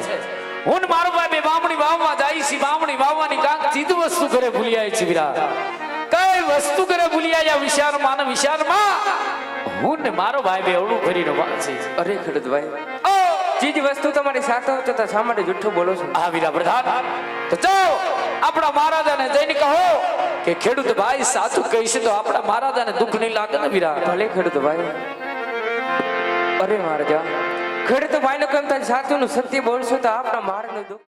હું ને મારો ભાઈ બે વાવણી વાવવા જાય છે. વાવણી વાવવાની કાંક ચીજ વસ્તુ ઘરે ભૂલી આવી છે વિરા. કઈ વસ્તુ ઘરે ભૂલી આવ્યા વિશાળમાં ને વિશાળમાં હું ને મારો ભાઈ બે ઓળું ભરીને વાંચી.
અરે ખેડૂતભાઈ, ચીજ વસ્તુ તમારી સાથે હોય તો શા માટે જુઠ્ઠું બોલો છો?
આ વીરા પ્રધાન, તો ચાલો આપણા મહારાજાને જઈને કહો કે ખેડૂત ભાઈ સાચું કહીશે તો આપણા મહારાજાને દુઃખ નહીં લાગે ને વીરા.
ભલે ખેડૂતભાઈ. અરે મહારાજા, ખેડૂતભાઈ નું કેમ થાય સાચું નું સત્ય બોલશો તો આપણા માર્ગ નું દુઃખ